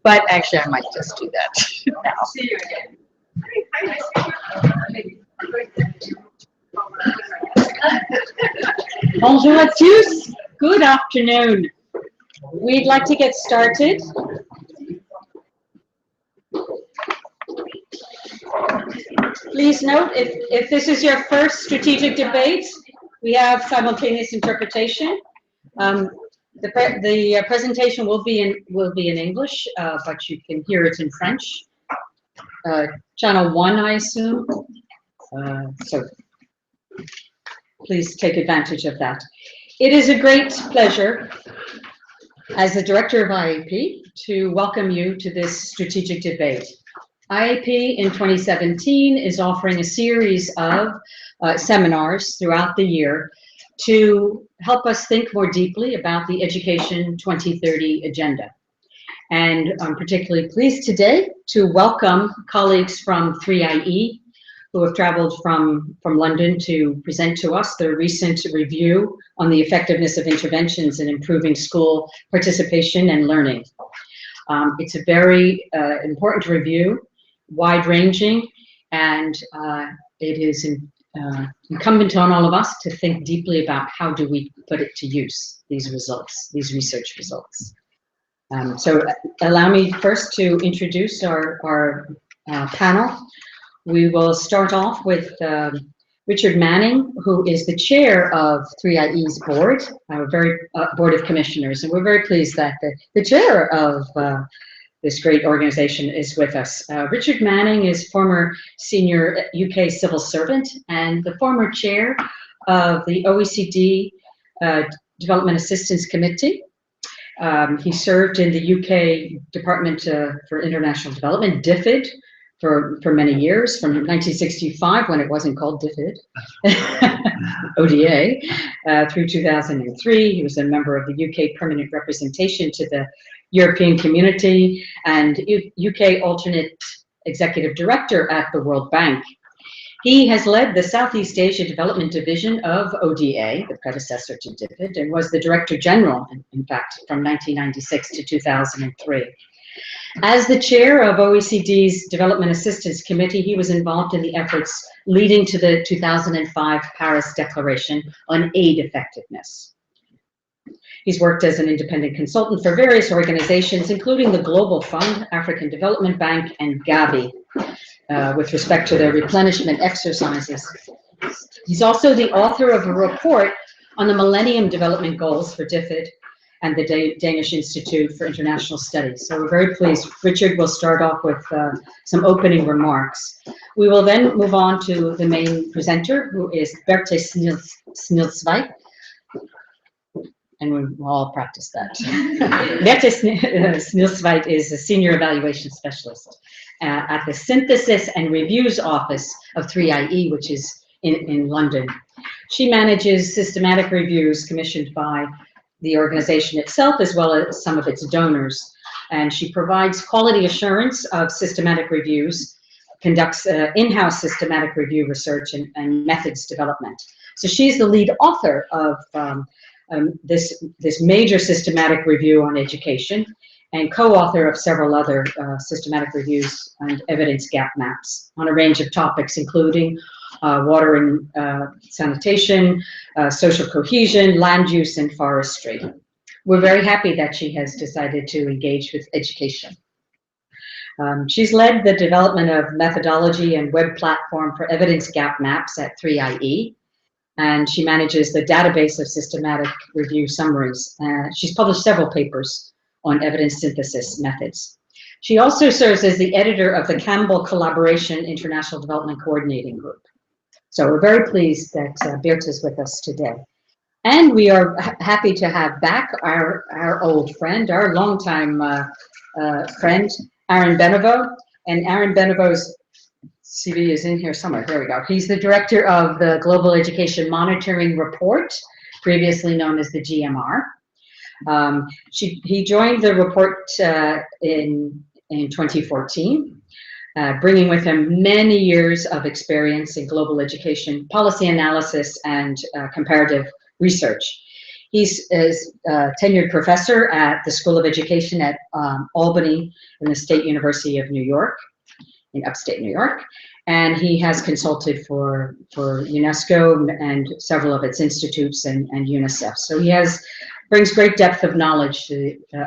But actually, I might just do that now. See you again. Bonjour à tous. Good afternoon. We'd like to get started. Please note, if this is your first strategic debate, we have simultaneous interpretation. The presentation will be in English, but you can hear it in French. Channel 1, I assume. So please take advantage of that. It is a great pleasure, as the director of IAP, to welcome you to this strategic debate. IAP in 2017 is offering a series of seminars throughout the year to help us think more deeply about the Education 2030 agenda. And I'm particularly pleased today to welcome colleagues from 3IE who have traveled from London to present to us their recent review on the effectiveness of interventions in improving school participation and learning. It's a very important review, wide-ranging, and it is incumbent on all of us to think deeply about how do we put it to use, these results, these research results. So allow me first to introduce our panel. We will start off with Richard Manning, who is the chair of 3IE's board, our board of commissioners, and we're very pleased that the chair of this great organization is with us. Richard Manning is former senior UK civil servant and the former chair of the OECD Development Assistance Committee. He served in the UK Department for International Development, DFID, for many years, from 1965, when it wasn't called DFID, ODA, through 2003. He was a member of the UK Permanent Representation to the European Community and UK Alternate Executive Director at the World Bank. He has led the Southeast Asia Development Division of ODA, the predecessor to DFID, and was the Director General, in fact, from 1996 to 2003. As the chair of OECD's Development Assistance Committee, he was involved in the efforts leading to the 2005 Paris Declaration on Aid Effectiveness. He's worked as an independent consultant for various organizations, including the Global Fund, African Development Bank, and Gavi, with respect to their replenishment exercises. He's also the author of a report on the Millennium Development Goals for DFID and the Danish Institute for International Studies. So we're very pleased. Richard will start off with some opening remarks. We will then move on to the main presenter, who is Berthe Snilsveit. And we'll all practice that. Berthe Snilsveit is a senior evaluation specialist at the Synthesis and Reviews Office of 3IE, which is in London. She manages systematic reviews commissioned by the organization itself, as well as some of its donors. And she provides quality assurance of systematic reviews, conducts in-house systematic review research and methods development. So she's the lead author of this major systematic review on education and co-author of several other systematic reviews and evidence gap maps on a range of topics, including water and sanitation, social cohesion, land use, and forestry. We're very happy that she has decided to engage with education. She's led the development of methodology and web platform for evidence gap maps at 3IE, and she manages the database of systematic review summaries. She's published several papers on evidence synthesis methods. She also serves as the editor of the Campbell Collaboration International Development Coordinating Group. So we're very pleased that Berthe is with us today. And we are happy to have back our old friend, our longtime friend, Aaron Beneveau. And Aaron Beneveau's CV is in here somewhere. There we go. He's the director of the Global Education Monitoring Report, previously known as the GMR. He joined the report in 2014. Bringing with him many years of experience in global education, policy analysis, and comparative research. He's a tenured professor at the School of Education at Albany in the State University of New York, in upstate New York. And he has consulted for UNESCO and several of its institutes and UNICEF. So he brings great depth of knowledge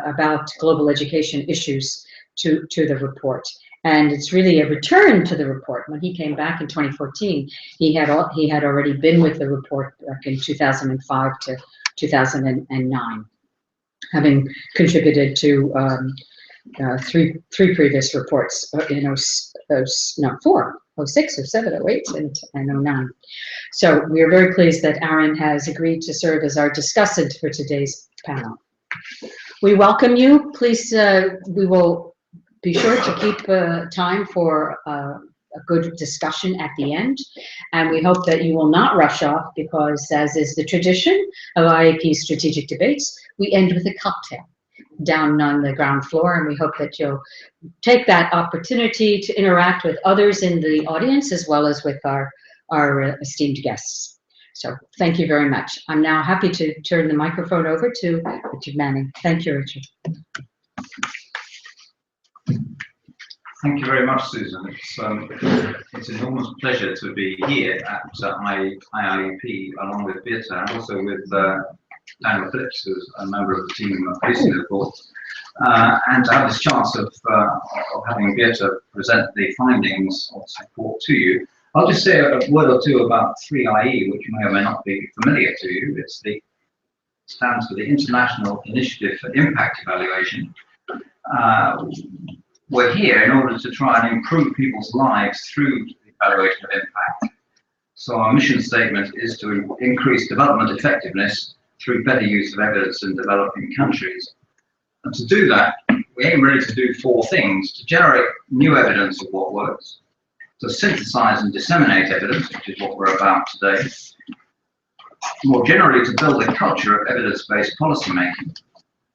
about global education issues to the report. And it's really a return to the report. When he came back in 2014, he had already been with the report back in 2005 to 2009, having contributed to three previous reports four, 06, 07, 08, and 09. So we are very pleased that Aaron has agreed to serve as our discussant for today's panel. We welcome you. Please, we will be sure to keep time for a good discussion at the end. And we hope that you will not rush off because, as is the tradition of IAP strategic debates, we end with a cocktail down on the ground floor, and we hope that you'll take that opportunity to interact with others in the audience as well as with our esteemed guests. So thank you very much. I'm now happy to turn the microphone over to Richard Manning. Thank you, Richard. Thank you very much, Susan. It's an enormous pleasure to be here at IIEP along with Birte and also with Daniel Phillips, who's a member of the team producing the report, and to have this chance of having Birte present the findings of the report to you. I'll just say a word or two about 3IE, which may or may not be familiar to you. It stands for the International Initiative for Impact Evaluation. We're here in order to try and improve people's lives through the evaluation of impact. So our mission statement is to increase development effectiveness through better use of evidence in developing countries. And to do that, we aim really to do four things: to generate new evidence of what works, to synthesize and disseminate evidence, which is what we're about today, more generally to build a culture of evidence-based policymaking,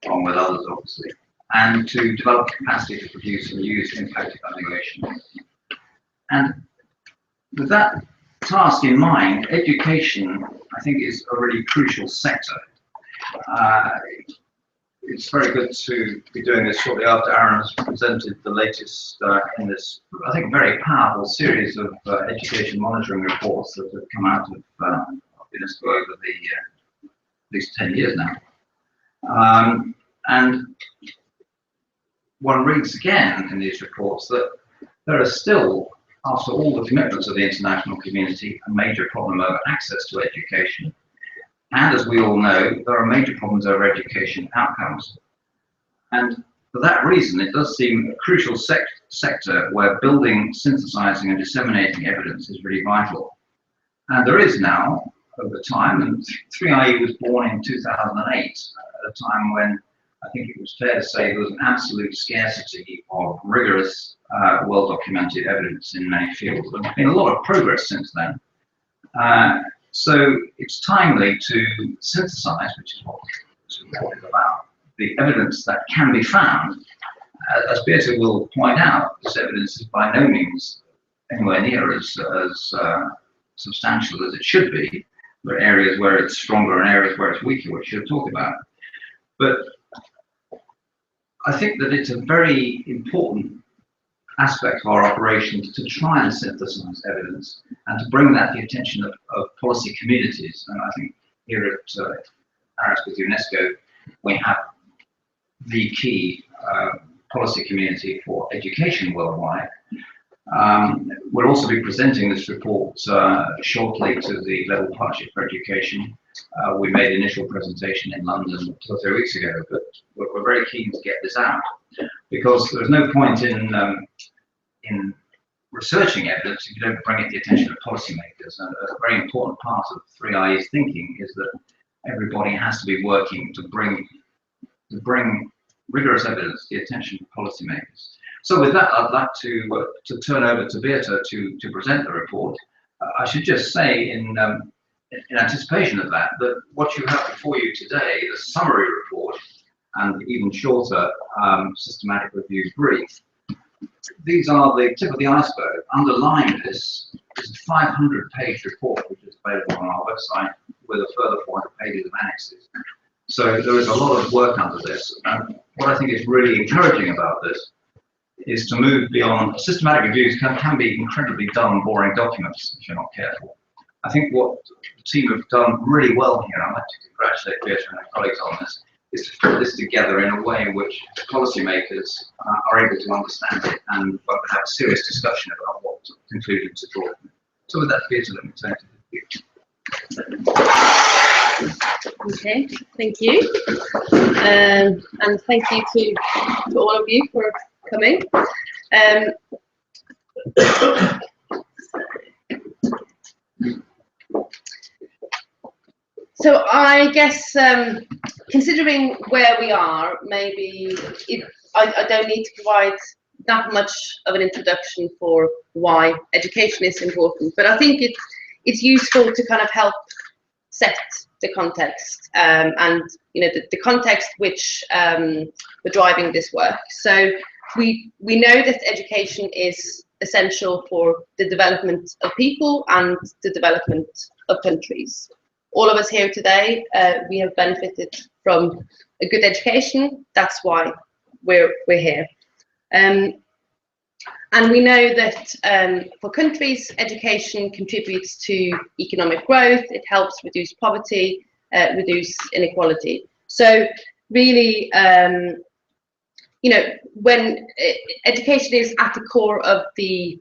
along with others obviously, and to develop capacity to produce and use impact evaluation. And with that task in mind, education, I think, is a really crucial sector. It's very good to be doing this shortly after Aaron has presented the latest in this, I think, very powerful series of education monitoring reports that have come out of UNESCO over at least 10 years now. And one reads again in these reports that there are still, after all the commitments of the international community, a major problem over access to education. And as we all know, there are major problems over education outcomes. And for that reason, it does seem a crucial sector where building, synthesizing, and disseminating evidence is really vital. And there is now, over time, and 3IE was born in 2008, at a time when I think it was fair to say there was an absolute scarcity of rigorous, well-documented evidence in many fields. There's been a lot of progress since then. So it's timely to synthesize, which is what this report is about, the evidence that can be found. As Birte will point out, this evidence is by no means anywhere near as substantial as it should be. There are areas where it's stronger and areas where it's weaker, which we'll talk about. But I think that it's a very important aspect of our operation to try and synthesize evidence and to bring that to the attention of policy communities. And I think here at Paris with UNESCO, we have the key policy community for education worldwide. We'll also be presenting this report shortly to the Global Partnership for Education. We made an initial presentation in London 2 or 3 weeks ago, but we're very keen to get this out because there's no point in researching evidence if you don't bring it to the attention of policymakers. And a very important part of 3IE's thinking is that everybody has to be working to bring rigorous evidence to the attention of policymakers. So with that, I'd like to turn over to Birte to present the report. I should just say in anticipation of that what you have before you today, the summary report and the even shorter systematic review brief, these are the tip of the iceberg. Underlying this is a 500-page report, which is available on our website, with a further 400 pages of annexes. So there is a lot of work under this. And what I think is really encouraging about this is to move beyond systematic reviews can be incredibly dull and boring documents if you're not careful. I think what the team have done really well here, and I'd like to congratulate Beatrice and her colleagues on this, is to put this together in a way in which policymakers are able to understand it and have a serious discussion about what conclusions to draw. So with that, Beatrice, let me turn to you. Okay, thank you. And thank you to all of you for coming. So I guess considering where we are, maybe I don't need to provide that much of an introduction for why education is important, but I think it's useful to kind of help set the context and the context which we're driving this work. So we know that education is essential for the development of people and the development of countries. All of us here today, we have benefited from a good education. That's why we're here. And we know that for countries, education contributes to economic growth. It helps reduce poverty, reduce inequality. So really, when education is at the core of the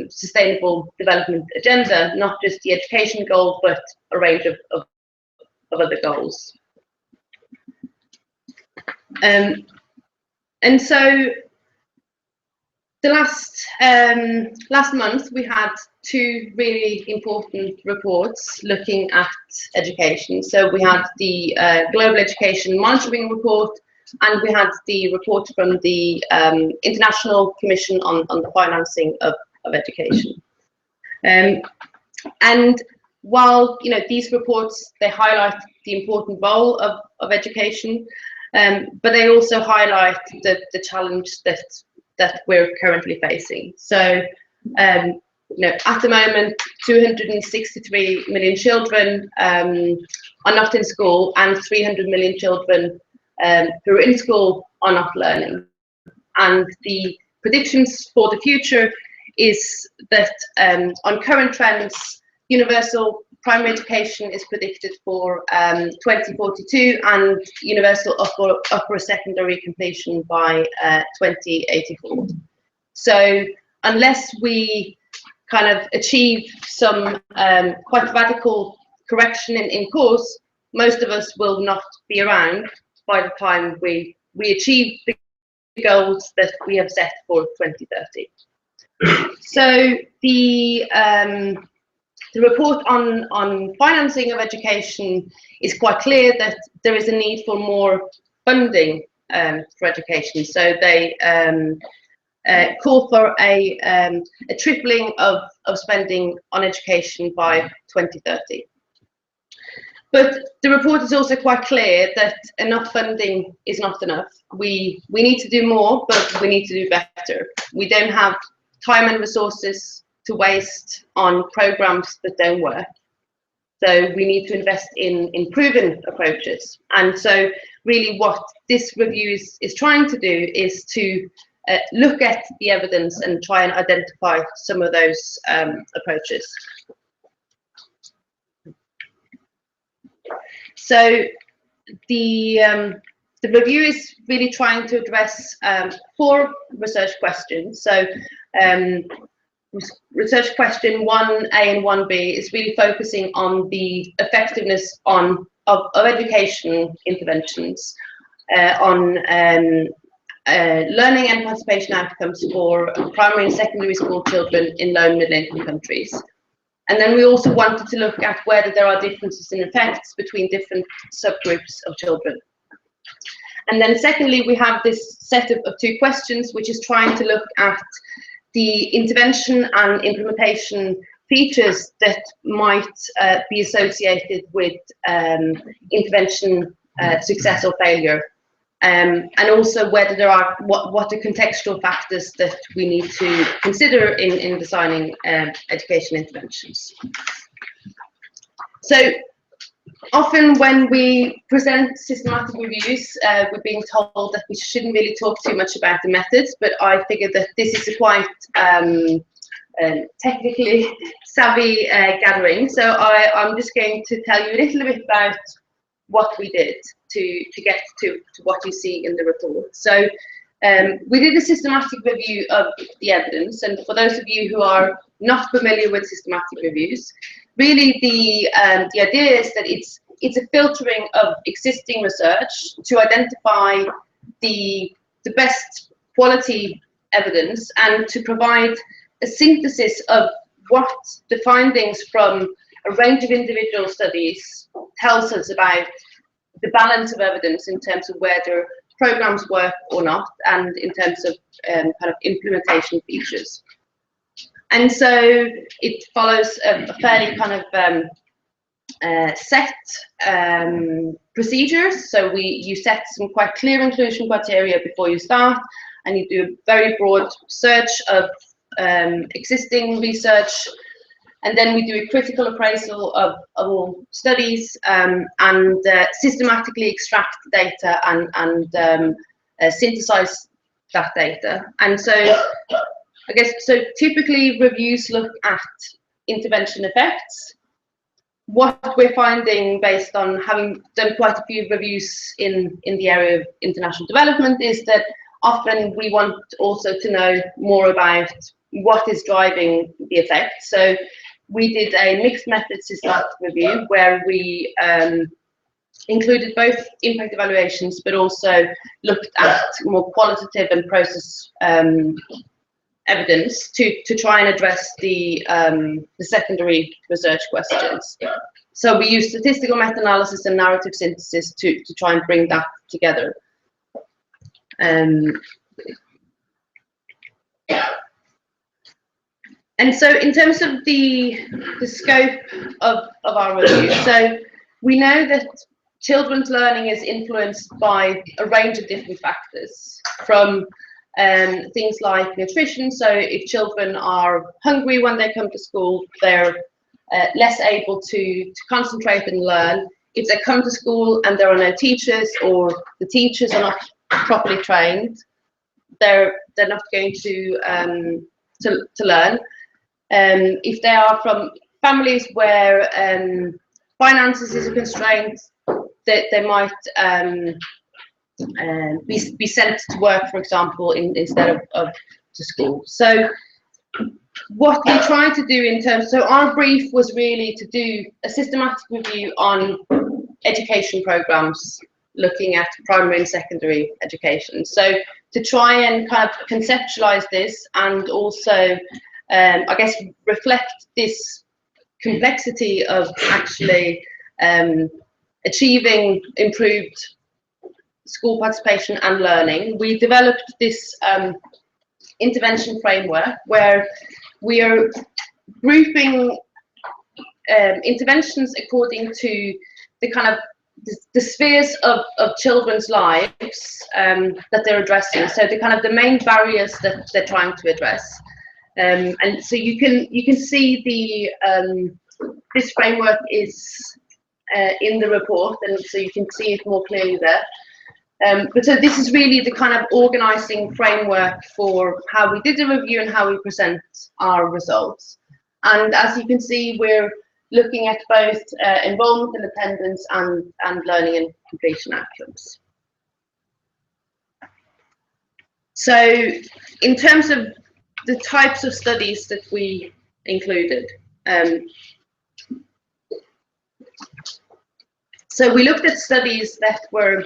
sustainable development agenda, not just the education goal, but a range of other goals. And so the last month we had two really important reports looking at education. So we had the Global Education Monitoring Report, and we had the report from the International Commission on the Financing of Education. And while these reports, they highlight the important role of education, but they also highlight the challenge that we're currently facing. So at the moment, 263 million children are not in school, and 300 million children who are in school are not learning. And the predictions for the future is that on current trends, universal primary education is predicted for 2042 and universal upper secondary completion by 2084. So unless we kind of achieve some quite radical correction in course, most of us will not be around by the time we achieve the goals that we have set for 2030. So the report on financing of education is quite clear that there is a need for more funding for education. So they call for a tripling of spending on education by 2030. But the report is also quite clear that enough funding is not enough. We need to do more, but we need to do better. We don't have time and resources to waste on programs that don't work. So we need to invest in proven approaches. And so really what this review is trying to do is to look at the evidence and try and identify some of those approaches. So the review is really trying to address 4 research questions. So research question 1A and 1B is really focusing on the effectiveness of education interventions, on learning and participation outcomes for primary and secondary school children in low and middle income countries. And then we also wanted to look at whether there are differences in effects between different subgroups of children. And then secondly, we have this set of 2 questions, which is trying to look at the intervention and implementation features that might be associated with intervention success or failure. and also whether there are what the contextual factors that we need to consider in designing education interventions. So often when we present systematic reviews, we're being told that we shouldn't really talk too much about the methods, but I figured that this is a quite technically savvy gathering. So I'm just going to tell you a little bit about what we did to get to what you see in the report. So we did a systematic review of the evidence, and for those of you who are not familiar with systematic reviews, really the idea is that it's a filtering of existing research to identify the best quality evidence and to provide a synthesis of what the findings from a range of individual studies tells us about the balance of evidence in terms of whether programs work or not, and in terms of kind of implementation features. And so it follows a fairly kind of set procedures. So you set some quite clear inclusion criteria before you start, and you do a very broad search of existing research, and then we do a critical appraisal of all studies, and systematically extract data and synthesize that data. And so I guess, so typically reviews look at intervention effects. What we're finding, based on having done quite a few reviews in the area of international development, is that often we want also to know more about what is driving the effect. So we did a mixed method systematic review where we included both impact evaluations, but also looked at more qualitative and process evidence to try and address the secondary research questions. So we used statistical meta-analysis and narrative synthesis to try and bring that together. And so in terms of the scope of our review, so we know that children's learning is influenced by a range of different factors, from things like nutrition. So if children are hungry when they come to school, they're less able to concentrate and learn. If they come to school and there are no teachers, or the teachers are not properly trained, they're not going to learn. If they are from families where finances is a constraint, they might be sent to work, for example, instead of to school. So what we try to do in terms, so our brief was really to do a systematic review on education programs, looking at primary and secondary education. So to try and kind of conceptualize this, and also I guess reflect this complexity of actually achieving improved school participation and learning, we developed this intervention framework where we are grouping interventions according to the kind of the spheres of children's lives that they're addressing. So the kind of the main barriers that they're trying to address. And so you can see the this framework is in the report, and so you can see it more clearly there. But so this is really the kind of organizing framework for how we did the review and how we present our results. And as you can see, we're looking at both enrollment and attendance and learning and completion outcomes. So in terms of the types of studies that we included, so we looked at studies that were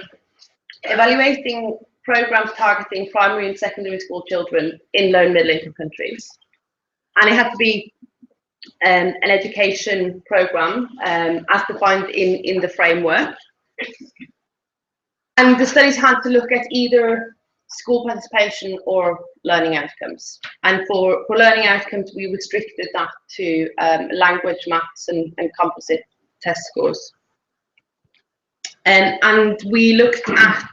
evaluating programs targeting primary and secondary school children in low and middle income countries. And it had to be an education program as defined in the framework. And the studies had to look at either school participation or learning outcomes. And for learning outcomes, we restricted that to language, maths, and composite test scores. And we looked at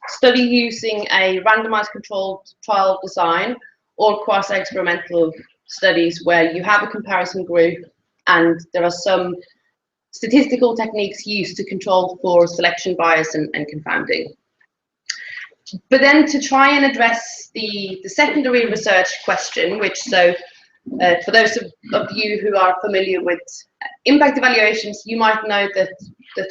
study using a randomized controlled trial design or quasi-experimental studies where you have a comparison group and there are some statistical techniques used to control for selection bias and confounding. But then to try and address the secondary research question, which for those of you who are familiar with impact evaluations, you might know that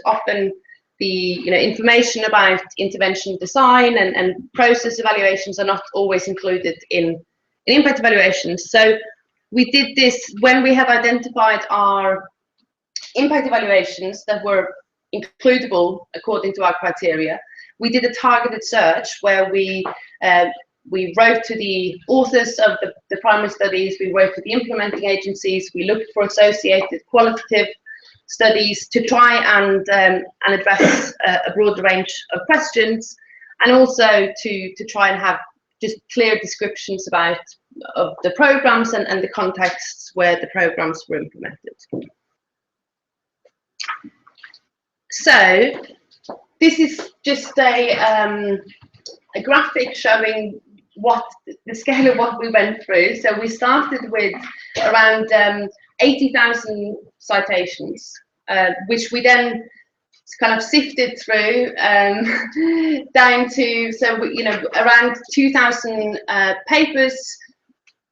often the information about intervention design and process evaluations are not always included in impact evaluations. So we did this when we have identified our impact evaluations that were includable according to our criteria. We did a targeted search where we wrote to the authors of the primary studies, we wrote to the implementing agencies, we looked for associated qualitative studies to try and address a broad range of questions, and also to try and have just clear descriptions of the programs and the contexts where the programs were implemented. So this is just a graphic showing what the scale of what we went through. So we started with around 80,000 citations, which we then kind of sifted through down to around 2,000 papers.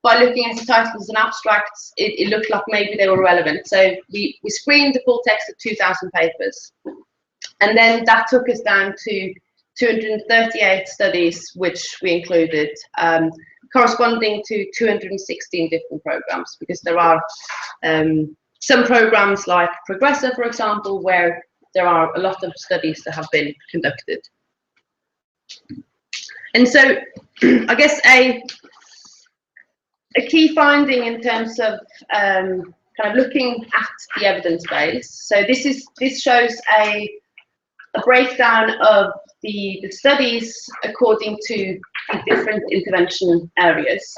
By looking at the titles and abstracts, it looked like maybe they were relevant. So we screened the full text of 2,000 papers, and then that took us down to 238 studies, which we included, corresponding to 216 different programs, because there are some programs like Progressor, for example, where there are a lot of studies that have been conducted. And so I guess a key finding in terms of kind of looking at the evidence base. So this shows a breakdown of the studies according to different intervention areas.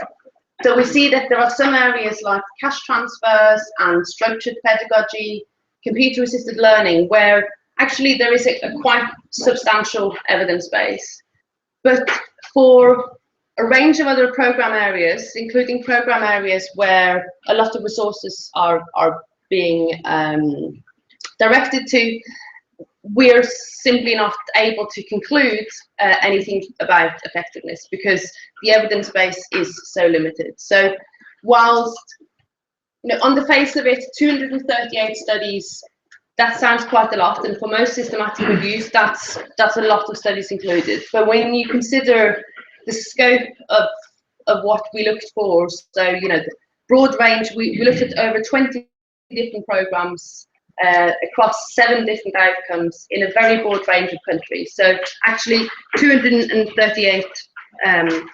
So we see that there are some areas like cash transfers and structured pedagogy, computer-assisted learning, where actually there is a quite substantial evidence base. But for a range of other program areas, including program areas where a lot of resources are being directed to, we're simply not able to conclude anything about effectiveness because the evidence base is so limited. So whilst on the face of it, 238 studies, that sounds quite a lot, and for most systematic reviews, that's a lot of studies included. But when you consider the scope of what we looked for, so the broad range, we looked at over 20 different programs across 7 different outcomes in a very broad range of countries. So actually 238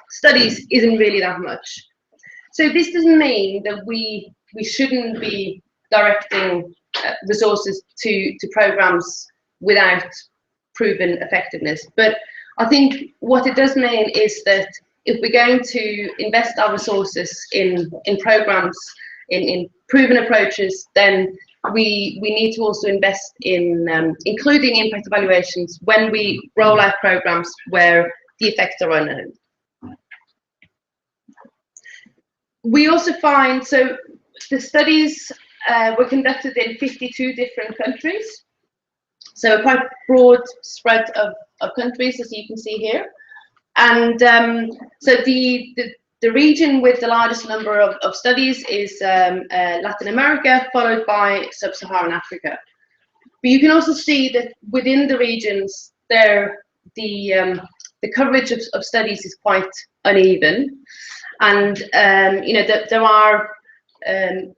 studies isn't really that much. So this doesn't mean that we shouldn't be directing resources to programs without proven effectiveness. But I think what it does mean is that if we're going to invest our resources in programs, in proven approaches, then we need to also invest in including impact evaluations when we roll out programs where the effects are unknown. We also find, so the studies were conducted in 52 different countries, so a quite broad spread of countries, as you can see here. And so the region with the largest number of studies is Latin America, followed by Sub-Saharan Africa. But you can also see that within the regions, the coverage of studies is quite uneven, and that there are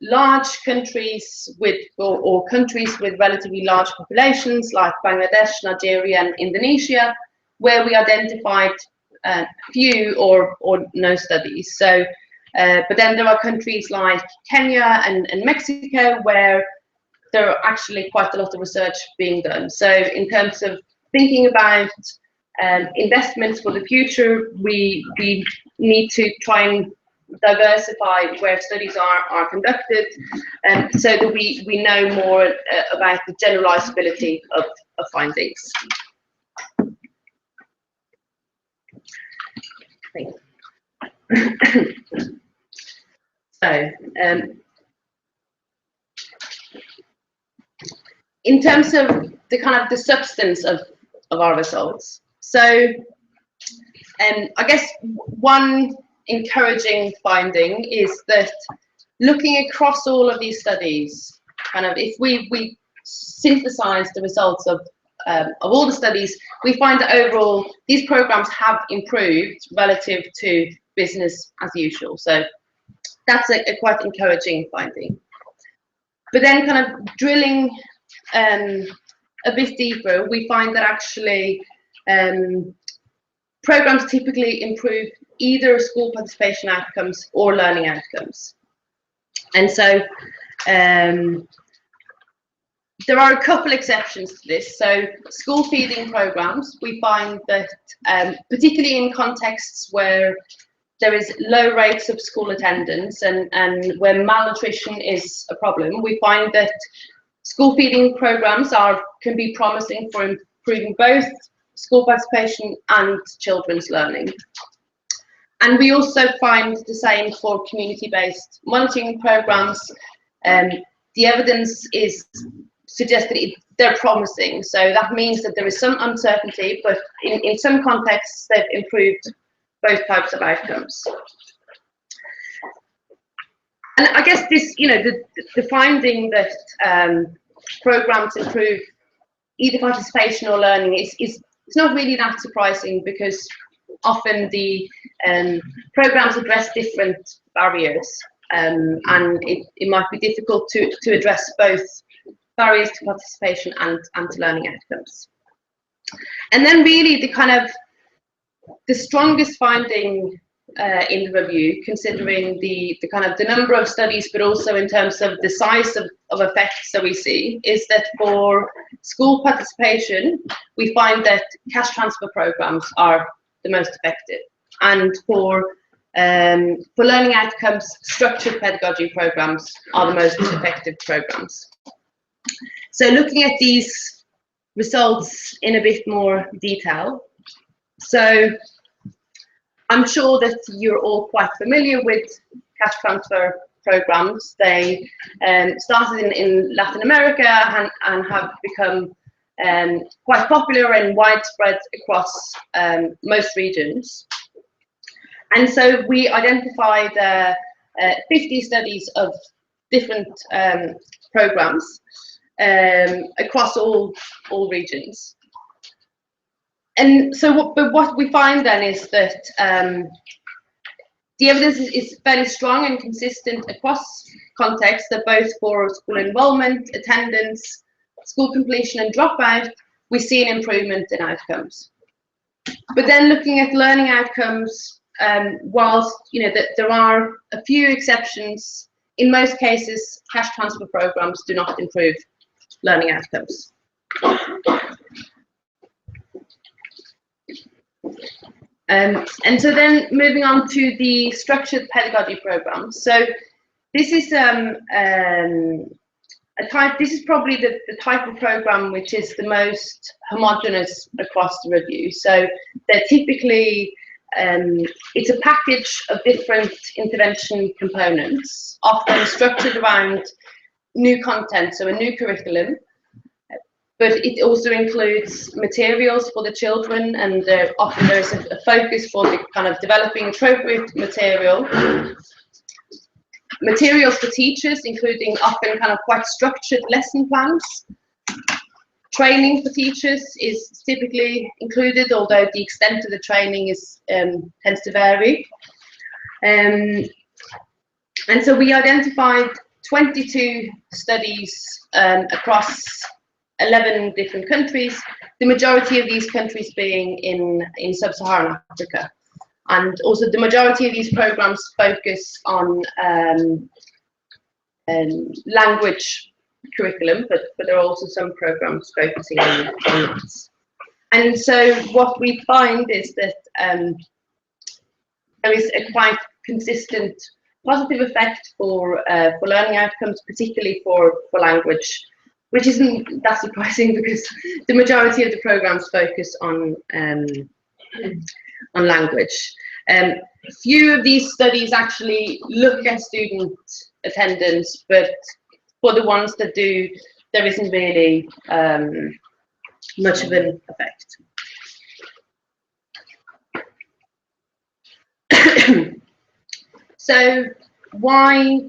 large countries or countries with relatively large populations like Bangladesh, Nigeria, and Indonesia, where we identified few or no studies. So, but then there are countries like Kenya and Mexico where there are actually quite a lot of research being done. So in terms of thinking about investments for the future, we need to try and diversify where studies are conducted, so that we know more about the generalizability of findings. Thank you. So, in terms of the kind of the substance of our results, so I guess one encouraging finding is that looking across all of these studies, kind of if we synthesize the results of all the studies, we find that overall these programs have improved relative to business as usual. So that's a quite encouraging finding. But then kind of drilling a bit deeper, we find that actually programs typically improve either school participation outcomes or learning outcomes. And so there are a couple exceptions to this. So school feeding programs, we find that particularly in contexts where there is low rates of school attendance and where malnutrition is a problem, we find that school feeding programs can be promising for improving both school participation and children's learning. And we also find the same for community-based monitoring programs. The evidence suggests that they're promising. So that means that there is some uncertainty, but in some contexts, they've improved both types of outcomes. And I guess this, the finding that programs improve either participation or learning is not really that surprising, because often the programs address different barriers, and it might be difficult to address both barriers to participation and to learning outcomes. And then really the strongest finding in the review, considering the number of studies, but also in terms of the size of effects that we see, is that for school participation, we find that cash transfer programs are the most effective, and for learning outcomes, structured pedagogy programs are the most effective programs. So looking at these results in a bit more detail, so I'm sure that you're all quite familiar with cash transfer programs. They started in Latin America and have become quite popular and widespread across most regions. And so we identified 50 studies of different programs across all regions. And so what we find then is that the evidence is fairly strong and consistent across contexts, that both for school enrollment, attendance, school completion and dropout, we see an improvement in outcomes. But then looking at learning outcomes, whilst that there are a few exceptions, in most cases cash transfer programs do not improve learning outcomes. And so then moving on to the structured pedagogy programs. So this is this is probably the type of program which is the most homogeneous across the review. So they're typically it's a package of different intervention components, often structured around new content, so a new curriculum. But it also includes materials for the children, and often there is a focus for the kind of developing appropriate material. Materials for teachers, including often kind of quite structured lesson plans. Training for teachers is typically included, although the extent of the training tends to vary. And so we identified 22 studies across 11 different countries, the majority of these countries being in sub-Saharan Africa. And also the majority of these programs focus on language curriculum, but there are also some programs focusing on maths. And so what we find is that there is a quite consistent positive effect for learning outcomes, particularly for language, which isn't that surprising because the majority of the programs focus on language. Few of these studies actually look at student attendance, but for the ones that do, there isn't really much of an effect. So why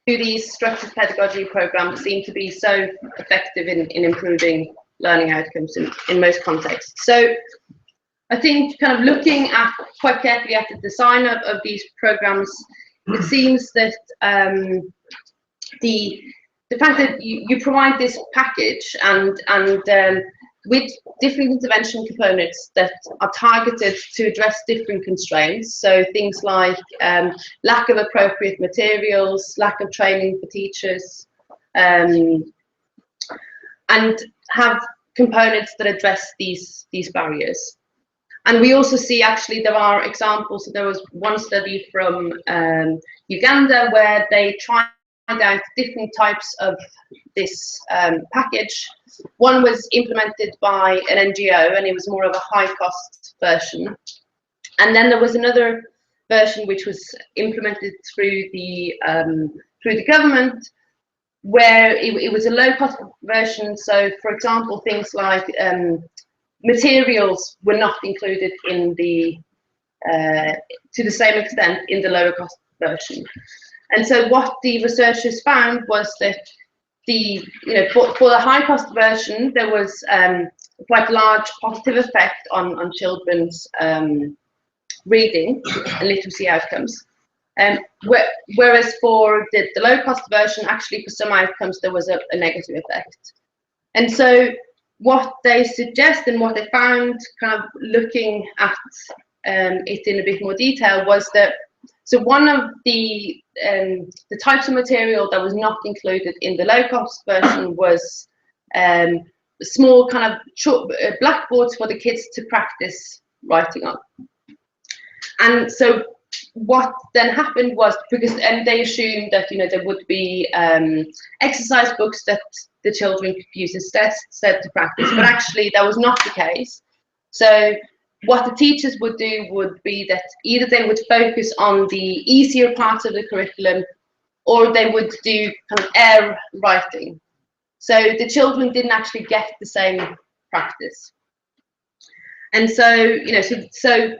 do these structured pedagogy programs seem to be so effective in improving learning outcomes in most contexts? So I think kind of looking at quite carefully at the design of these programs, it seems that the fact that you provide this package and with different intervention components that are targeted to address different constraints, so things like lack of appropriate materials, lack of training for teachers, and have components that address these barriers. And we also see actually there are examples. So there was one study from Uganda where they tried out different types of this package. One was implemented by an NGO, and it was more of a high-cost version. And then there was another version which was implemented through the government, where it was a low-cost version. So, for example, things like materials were not included in the to the same extent in the lower-cost version. And so what the researchers found was that for the high cost version, there was quite large positive effect on children's reading and literacy outcomes. Whereas for the low cost version, actually for some outcomes, there was a negative effect. And so what they suggest and what they found kind of looking at it in a bit more detail was that, so one of the types of material that was not included in the low-cost version was small kind of blackboards for the kids to practice writing on. And so what then happened was, and they assumed that there would be exercise books that the children could use instead to practice, but actually that was not the case. So what the teachers would do would be that either they would focus on the easier parts of the curriculum, or they would do kind of air writing. So the children didn't actually get the same practice. And so, so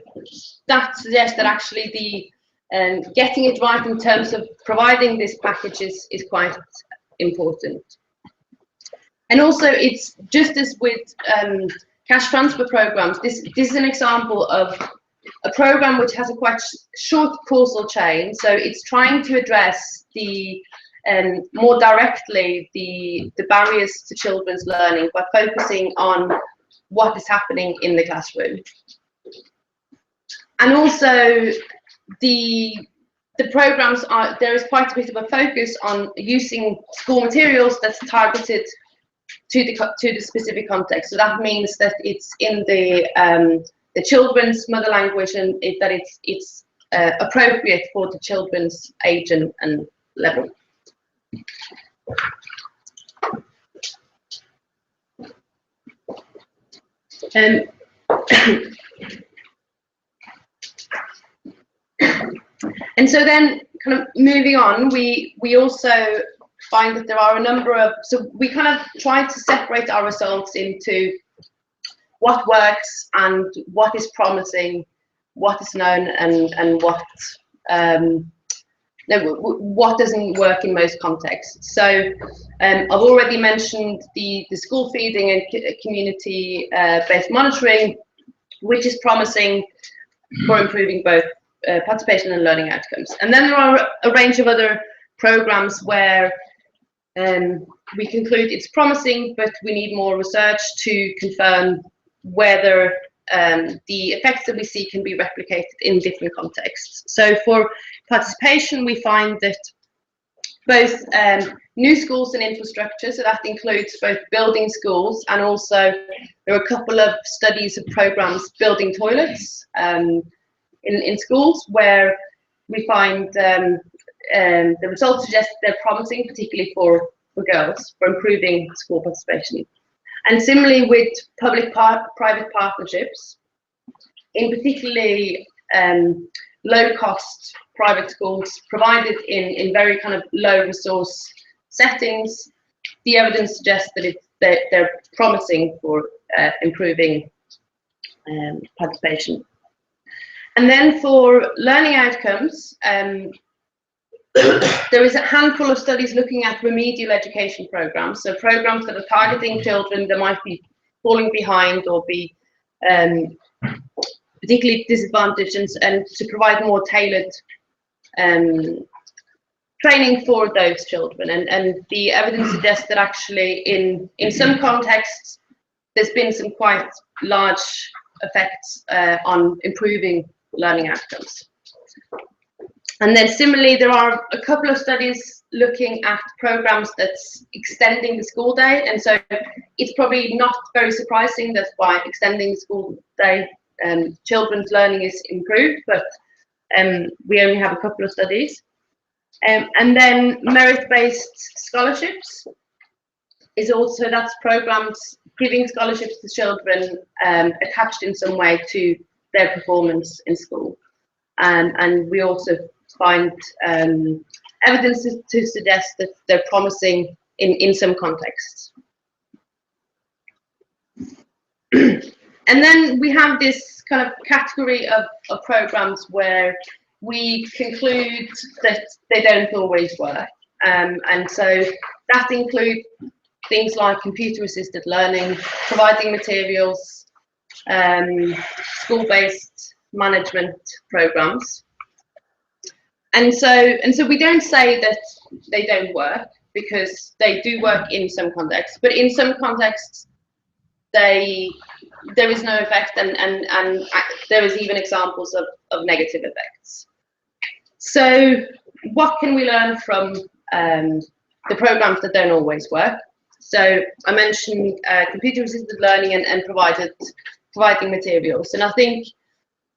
that suggests that actually the getting it right in terms of providing this package is quite important. And also, it's just as with cash transfer programs, this is an example of a program which has a quite short causal chain. So it's trying to address the more directly the barriers to children's learning by focusing on what is happening in the classroom. And also the programs there is quite a bit of a focus on using school materials that's targeted to the specific context. So that means that it's in the children's mother language, and that it's appropriate for the children's age and level. And so then, kind of moving on, we also find that there are a number of, so we kind of try to separate our results into what works and what is promising, what is known, and what doesn't work in most contexts. So I've already mentioned the school feeding and community-based monitoring, which is promising for improving both participation and learning outcomes. And then there are a range of other programs where we conclude it's promising, but we need more research to confirm whether the effects that we see can be replicated in different contexts. So for participation, we find that both new schools and infrastructure, so that includes both building schools, and also there are a couple of studies of programs building toilets in schools, where we find the results suggest they're promising, particularly for girls, for improving school participation. And similarly with public-private partnerships, in particularly low-cost private schools provided in very kind of low-resource settings, the evidence suggests that they're promising for improving participation. And then for learning outcomes, there is a handful of studies looking at remedial education programs, so programs that are targeting children that might be falling behind or be particularly disadvantaged, and to provide more tailored training for those children. And the evidence suggests that actually in some contexts there's been some quite large effects on improving learning outcomes. And then similarly, there are a couple of studies looking at programs that's extending the school day, and so it's probably not very surprising that by extending the school day, children's learning is improved, but we only have a couple of studies. And then merit-based scholarships is also, that's programs giving scholarships to children attached in some way to their performance in school. And we also find evidence to suggest that they're promising in some contexts. And then we have this kind of category of programs where we conclude that they don't always work. And so that includes things like computer-assisted learning, providing materials, school-based management programs. And so we don't say that they don't work, because they do work in some contexts, but in some contexts there is no effect, and there is even examples of negative effects. So what can we learn from the programs that don't always work? So I mentioned computer-assisted learning and providing materials, and I think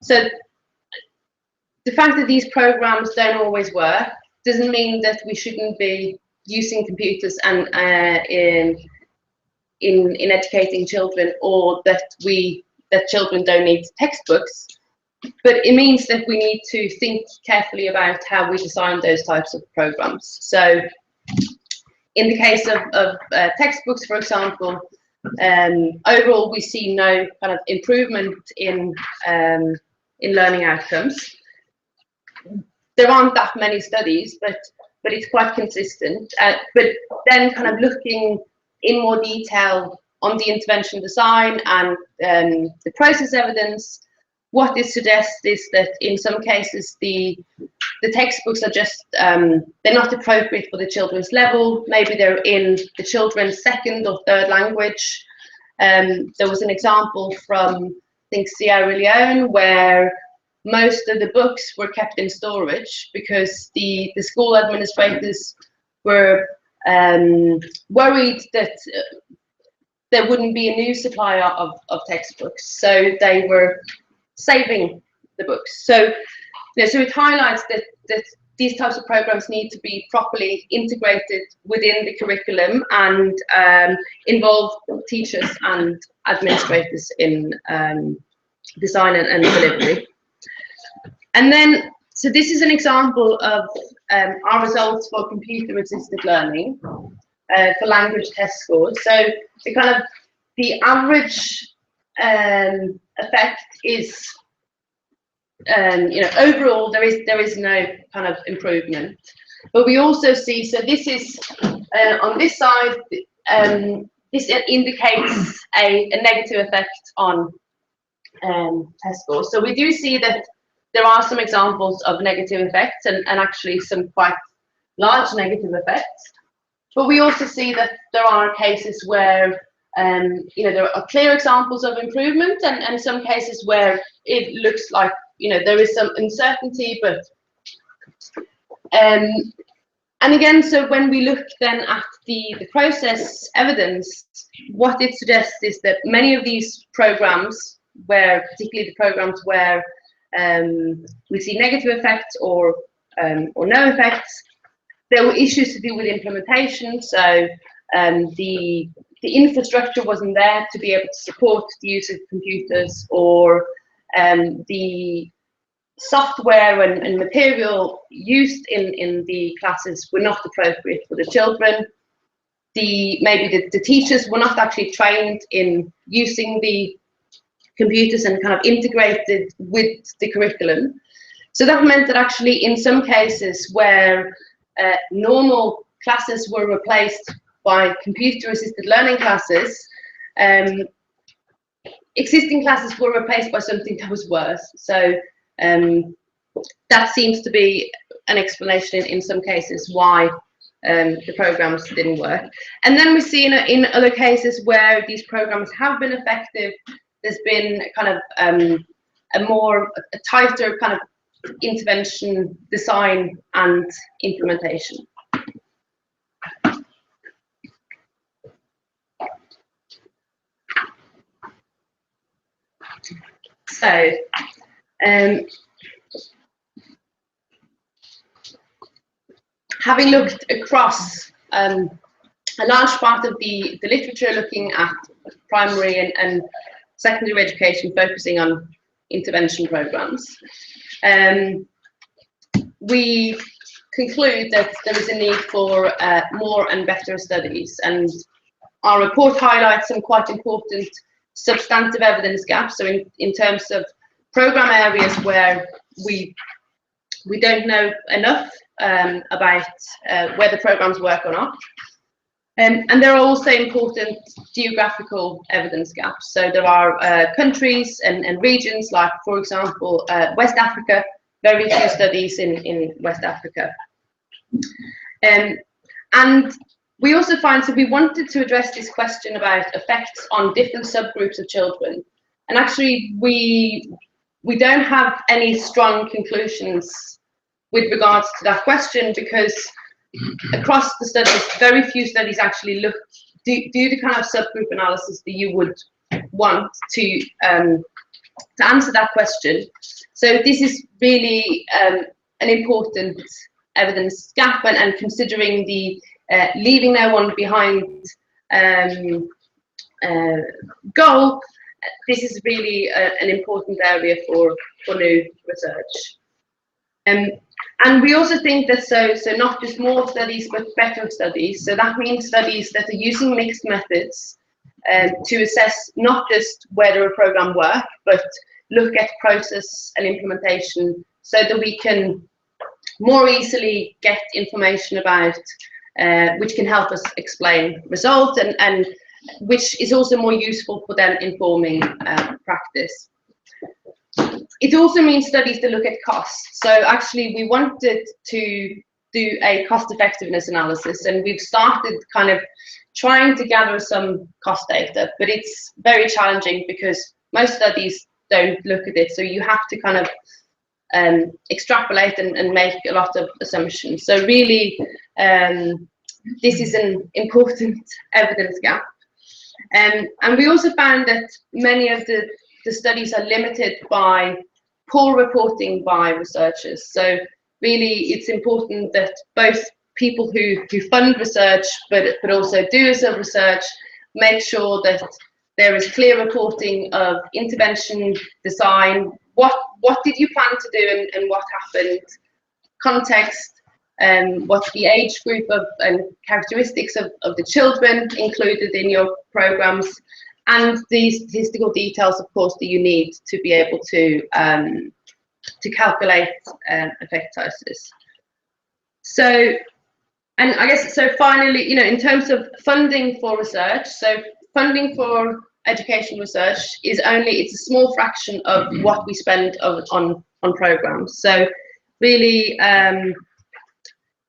so. The fact that these programs don't always work doesn't mean that we shouldn't be using computers and in educating children, or that children don't need textbooks. But it means that we need to think carefully about how we design those types of programs. So in the case of textbooks, for example, overall we see no kind of improvement in learning outcomes. There aren't that many studies, but it's quite consistent. But then kind of looking in more detail on the intervention design and the process evidence, what it suggests is that in some cases the textbooks are just they're not appropriate for the children's level. Maybe they're in the children's second or third language. There was an example from, I think, Sierra Leone, where most of the books were kept in storage because the school administrators were worried that there wouldn't be a new supplier of textbooks, so they were saving the books. So, so it highlights that these types of programs need to be properly integrated within the curriculum and involve teachers and administrators in design and delivery. And then, so this is an example of our results for computer-assisted learning for language test scores. So the average effect is, overall there is no kind of improvement. But we also see, so this is on this side, this indicates a negative effect on test scores. So we do see that there are some examples of negative effects, and actually some quite large negative effects. But we also see that there are cases where there are clear examples of improvement, and some cases where it looks like there is some uncertainty. But and again, so when we look then at the process evidence, what it suggests is that many of these programs, particularly the programs where we see negative effects or no effects, there were issues to do with implementation. So the infrastructure wasn't there to be able to support the use of computers, or the software and material used in the classes were not appropriate for the children. Maybe the teachers were not actually trained in using the computers and kind of integrated with the curriculum. So that meant that actually in some cases where normal classes were replaced by computer-assisted learning classes, existing classes were replaced by something that was worse. So that seems to be an explanation in some cases why the programs didn't work. And then we see in other cases where these programs have been effective, there's been kind of a tighter kind of intervention, design and implementation. So, having looked across a large part of the literature looking at primary and secondary education focusing on intervention programs, we conclude that there is a need for more and better studies, and our report highlights some quite important substantive evidence gaps. So in terms of program areas where we don't know enough about whether programs work or not. And there are also important geographical evidence gaps. So there are countries and regions like, for example, West Africa, very few studies in West Africa. And we also find, so we wanted to address this question about effects on different subgroups of children. And actually, we don't have any strong conclusions with regards to that question, because across the studies, very few studies actually do the kind of subgroup analysis that you would want to answer that question. So this is really an important evidence gap, and considering the leaving no one behind goal, this is really an important area for new research. And we also think that so not just more studies, but better studies. So that means studies that are using mixed methods to assess not just whether a program works, but look at process and implementation, so that we can more easily get information about which can help us explain results, and which is also more useful for them informing practice. It also means studies that look at costs. So actually we wanted to do a cost effectiveness analysis, and we've started kind of trying to gather some cost data, but it's very challenging because most studies don't look at it. So you have to kind of extrapolate and make a lot of assumptions. So really, this is an important evidence gap. And we also found that many of the studies are limited by poor reporting by researchers. So really, it's important that both people who fund research, but also doers of research, make sure that there is clear reporting of intervention design. What did you plan to do and what happened? Context, what's the age group of and characteristics of the children included in your programs, and the statistical details, of course, that you need to be able to calculate effect sizes. So, and I guess, so finally, in terms of funding for research, so funding for education research is it's a small fraction of what we spend on programs. So really,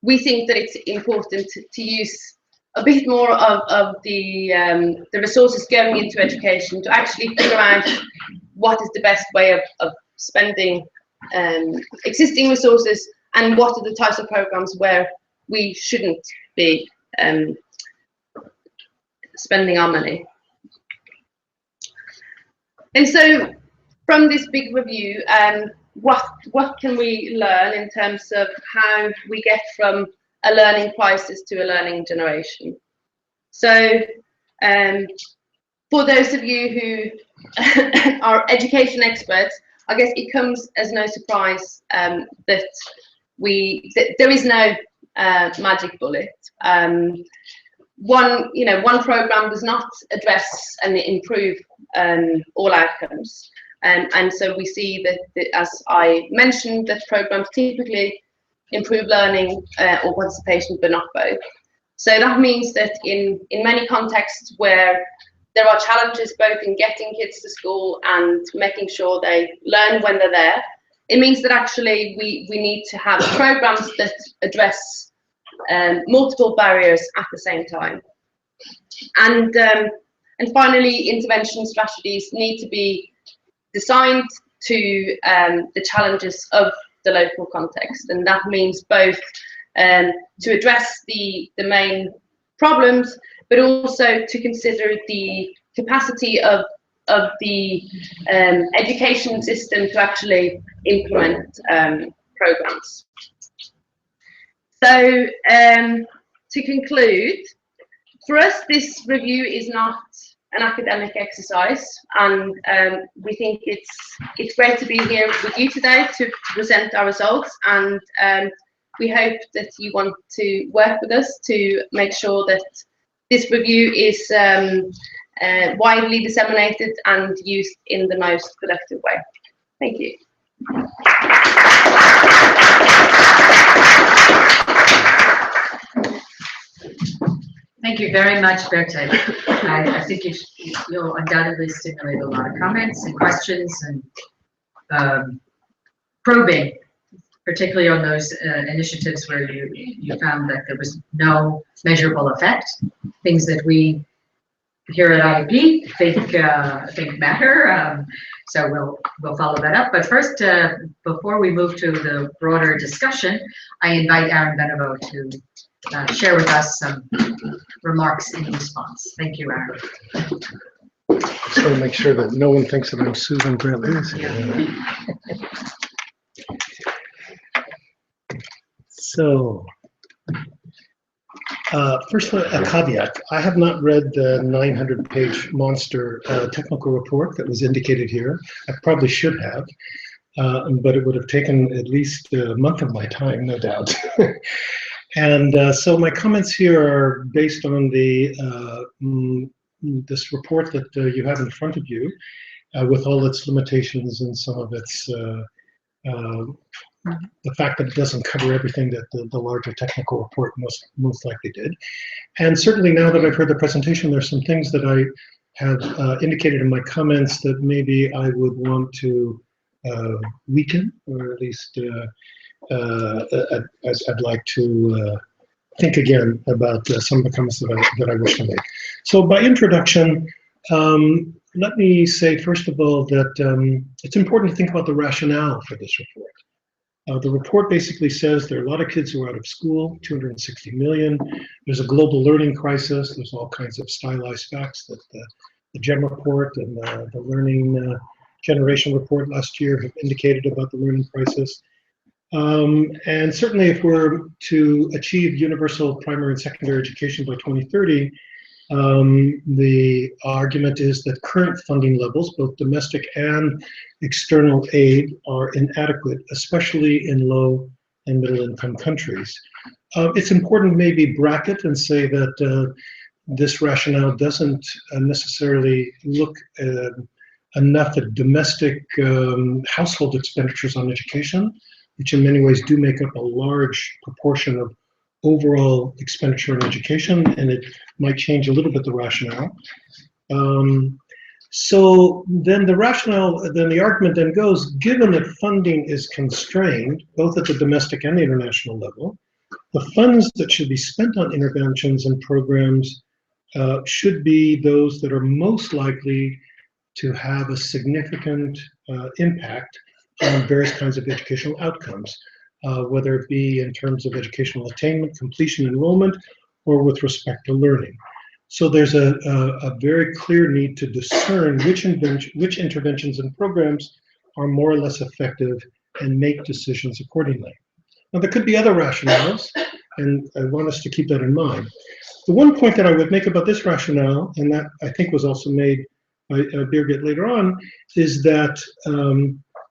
we think that it's important to use a bit more of the resources going into education to actually figure out what is the best way of spending existing resources, and what are the types of programs where we shouldn't be spending our money. And so from this big review, what can we learn in terms of how we get from a learning crisis to a learning generation? So for those of you who are education experts, I guess it comes as no surprise that there is no magic bullet. One program does not address and improve all outcomes, and so we see that, as I mentioned, that programs typically improve learning or participation, but not both. So that means that in many contexts where there are challenges both in getting kids to school and making sure they learn when they're there, it means that actually we need to have programs that address multiple barriers at the same time. And finally, intervention strategies need to be designed to the challenges of the local context, and that means both to address the main problems, but also to consider the capacity of the education system to actually implement programs. So to conclude, for us, this review is not an academic exercise, and we think it's great to be here with you today to present our results, and we hope that you want to work with us to make sure that this review is widely disseminated and used in the most productive way. Thank you. Thank you very much, Berthe. I think you'll undoubtedly stimulate a lot of comments and questions and probing, particularly on those initiatives where you found that there was no measurable effect, things that we here at IEP think matter. So we'll follow that up. But first, before we move to the broader discussion, I invite Aaron Benevaux to share with us some remarks in response. Thank you, Aaron. Just want to make sure that no one thinks that I'm Susan Bradley. So, first a caveat. I have not read the 900-page monster technical report that was indicated here. I probably should have, but it would have taken at least a month of my time, no doubt. And so my comments here are based on this report that you have in front of you, with all its limitations and some of its the fact that it doesn't cover everything that the larger technical report most likely did. And certainly now that I've heard the presentation, there's some things that I have indicated in my comments that maybe I would want to weaken, or at least I'd like to think again about some of the comments that I wish to make. So by introduction, let me say first of all that it's important to think about the rationale for this report. The report basically says there are a lot of kids who are out of school, 260 million. There's a global learning crisis. There's all kinds of stylized facts that the GEM report and the Learning Generation report last year have indicated about the learning crisis. And certainly if we're to achieve universal primary and secondary education by 2030, the argument is that current funding levels, both domestic and external aid, are inadequate, especially in low and middle income countries. It's important to maybe bracket and say that this rationale doesn't necessarily look enough at domestic household expenditures on education, which in many ways do make up a large proportion of overall expenditure on education, and it might change a little bit the rationale. So then the argument then goes, given that funding is constrained, both at the domestic and the international level, the funds that should be spent on interventions and programs should be those that are most likely to have a significant impact on various kinds of educational outcomes, whether it be in terms of educational attainment, completion, enrollment, or with respect to learning. So there's a very clear need to discern which interventions and programs are more or less effective and make decisions accordingly. Now there could be other rationales, and I want us to keep that in mind. The one point that I would make about this rationale, and that I think was also made by Birgit later on, is that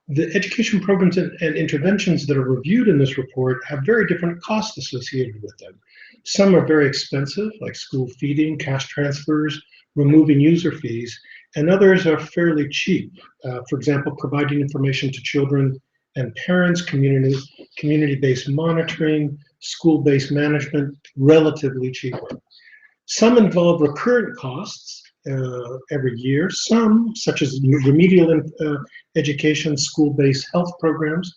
The education programs and interventions that are reviewed in this report have very different costs associated with them. Some are very expensive, like school feeding, cash transfers, removing user fees, and others are fairly cheap. For example, providing information to children and parents, community-based monitoring, school-based management, relatively cheaper. Some involve recurrent costs every year. Some, such as remedial education, school-based health programs.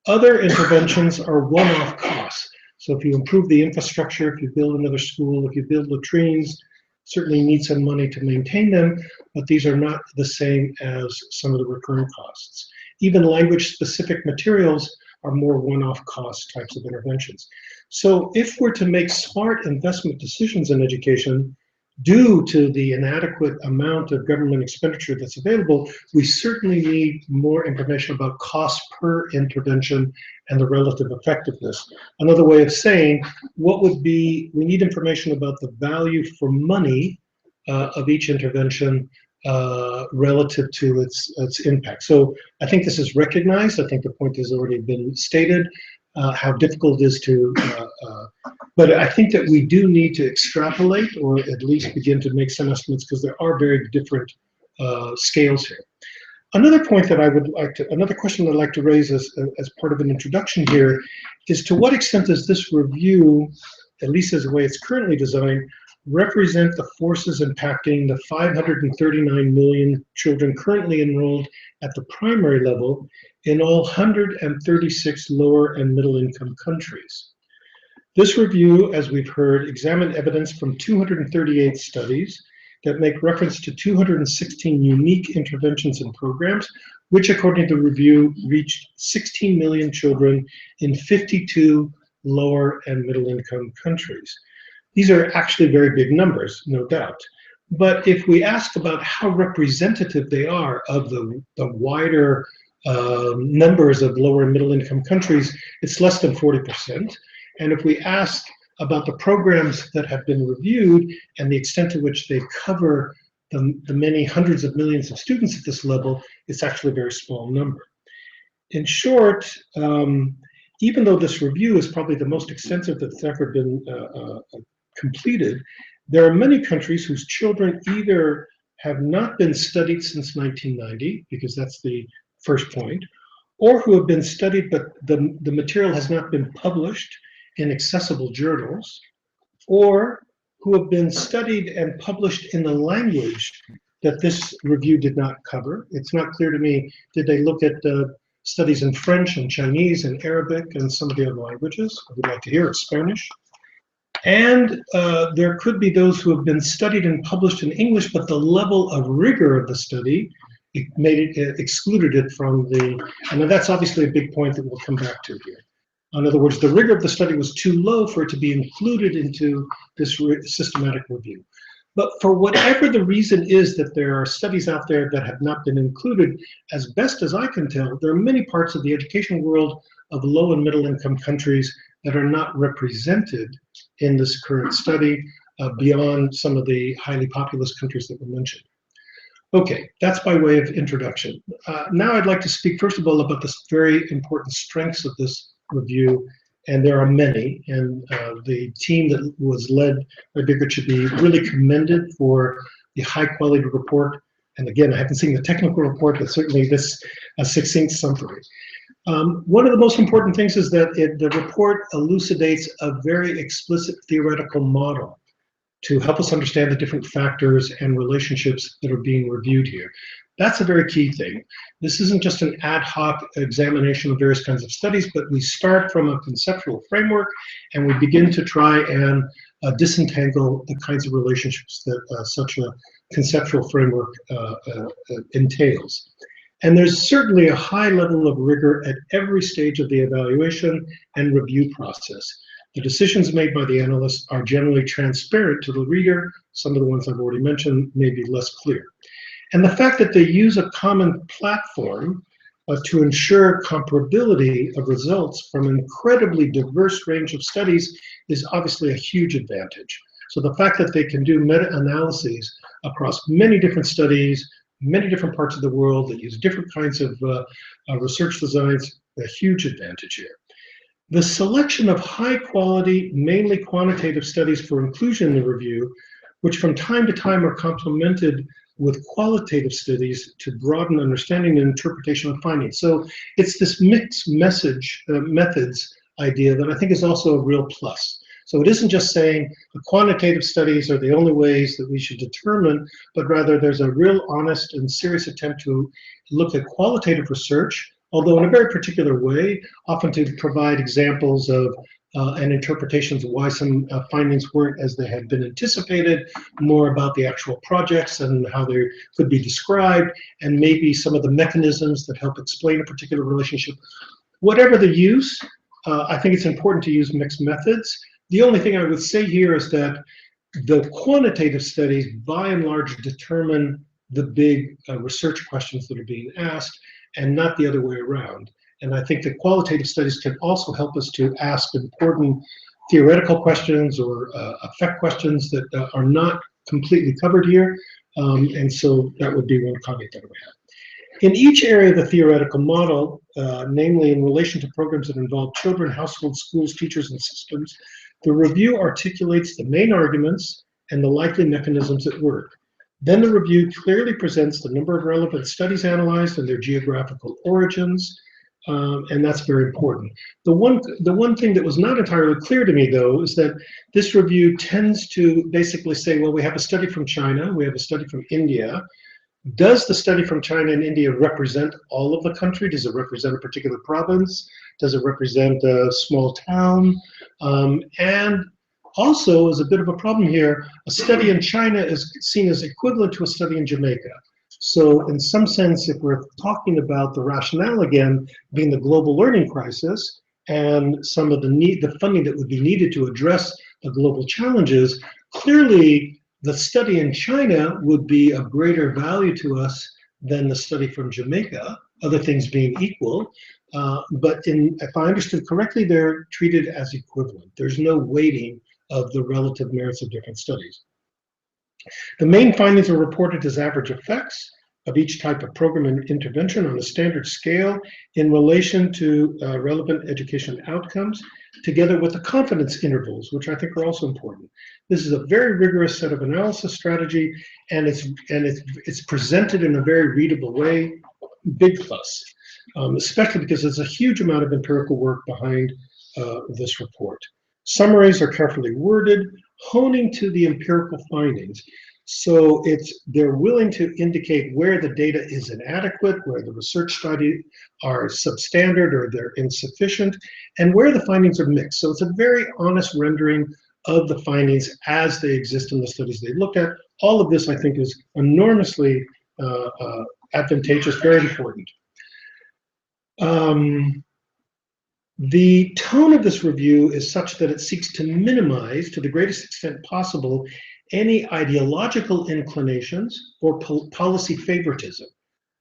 Other interventions are one-off costs. So if you improve the infrastructure, if you build another school, if you build latrines, certainly need some money to maintain them, but these are not the same as some of the recurrent costs. Even language-specific materials are more one-off cost types of interventions. So if we're to make smart investment decisions in education, due to the inadequate amount of government expenditure that's available, we certainly need more information about cost per intervention and the relative effectiveness. Another way of saying, we need information about the value for money of each intervention relative to its impact. So I think this is recognized. I think the point has already been stated, how difficult it is to, but I think that we do need to extrapolate or at least begin to make some estimates because there are very different scales here. Another point that another question I'd like to raise as part of an introduction here is to what extent does this review, at least as the way it's currently designed, represent the forces impacting the 539 million children currently enrolled at the primary level in all 136 lower and middle income countries. This review, as we've heard, examined evidence from 238 studies that make reference to 216 unique interventions and programs, which according to the review reached 16 million children in 52 lower and middle income countries. These are actually very big numbers, no doubt. But if we ask about how representative they are of the wider numbers of lower and middle income countries, it's less than 40%. And if we ask about the programs that have been reviewed and the extent to which they cover the many hundreds of millions of students at this level, it's actually a very small number. In short, even though this review is probably the most extensive that's ever been completed, there are many countries whose children either have not been studied since 1990, because that's the first point, or who have been studied but the material has not been published in accessible journals, or who have been studied and published in the language that this review did not cover. It's not clear to me, did they look at studies in French and Chinese and Arabic and some of the other languages? I would like to hear it, Spanish. And there could be those who have been studied and published in English, but the level of rigor of the study excluded it from the, and that's obviously a big point that we'll come back to here. In other words, the rigor of the study was too low for it to be included into this systematic review. But for whatever the reason is that there are studies out there that have not been included, as best as I can tell, there are many parts of the education world of low and middle income countries that are not represented in this current study beyond some of the highly populous countries that were mentioned. Okay, that's by way of introduction. Now I'd like to speak first of all about the very important strengths of this review, and there are many, and the team that was led by Birgit should be really commended for the high quality report. And again, I haven't seen the technical report, but certainly this succinct summary. One of the most important things is that the report elucidates a very explicit theoretical model to help us understand the different factors and relationships that are being reviewed here. That's a very key thing. This isn't just an ad hoc examination of various kinds of studies, but we start from a conceptual framework and we begin to try and disentangle the kinds of relationships that such a conceptual framework entails. And there's certainly a high level of rigor at every stage of the evaluation and review process. The decisions made by the analysts are generally transparent to the reader. Some of the ones I've already mentioned may be less clear. And the fact that they use a common platform to ensure comparability of results from an incredibly diverse range of studies is obviously a huge advantage. So the fact that they can do meta-analyses across many different studies many different parts of the world that use different kinds of research designs, a huge advantage here. The selection of high quality, mainly quantitative studies for inclusion in the review, which from time to time are complemented with qualitative studies to broaden understanding and interpretation of findings. So it's this mixed methods idea that I think is also a real plus. So it isn't just saying the quantitative studies are the only ways that we should determine, but rather there's a real honest and serious attempt to look at qualitative research, although in a very particular way, often to provide examples of and interpretations of why some findings weren't as they had been anticipated, more about the actual projects and how they could be described, and maybe some of the mechanisms that help explain a particular relationship. Whatever the use, I think it's important to use mixed methods. The only thing I would say here is that the quantitative studies, by and large, determine the big research questions that are being asked, and not the other way around. And I think the qualitative studies can also help us to ask important theoretical questions or effect questions that are not completely covered here. And so that would be one caveat that we have. In each area of the theoretical model, namely in relation to programs that involve children, households, schools, teachers, and systems, the review articulates the main arguments and the likely mechanisms at work. Then the review clearly presents the number of relevant studies analyzed and their geographical origins, and that's very important. The one thing that was not entirely clear to me, though, is that this review tends to basically say, well, we have a study from China, we have a study from India. Does the study from China and India represent all of the country? Does it represent a particular province? Does it represent a small town? And also, as a bit of a problem here, a study in China is seen as equivalent to a study in Jamaica. So in some sense, if we're talking about the rationale again being the global learning crisis and some of the funding that would be needed to address the global challenges, clearly the study in China would be of greater value to us than the study from Jamaica, other things being equal. But if I understood correctly, they're treated as equivalent. There's no weighting of the relative merits of different studies. The main findings are reported as average effects of each type of program and intervention on a standard scale in relation to relevant education outcomes, together with the confidence intervals, which I think are also important. This is a very rigorous set of analysis strategy, and it's presented in a very readable way. Big plus, especially because there's a huge amount of empirical work behind this report. Summaries are carefully worded, honing to the empirical findings. So they're willing to indicate where the data is inadequate, where the research studies are substandard or they're insufficient, and where the findings are mixed. So it's a very honest rendering of the findings as they exist in the studies they look at. All of this, I think, is enormously advantageous, very important. The tone of this review is such that it seeks to minimize, to the greatest extent possible, any ideological inclinations or policy favoritism.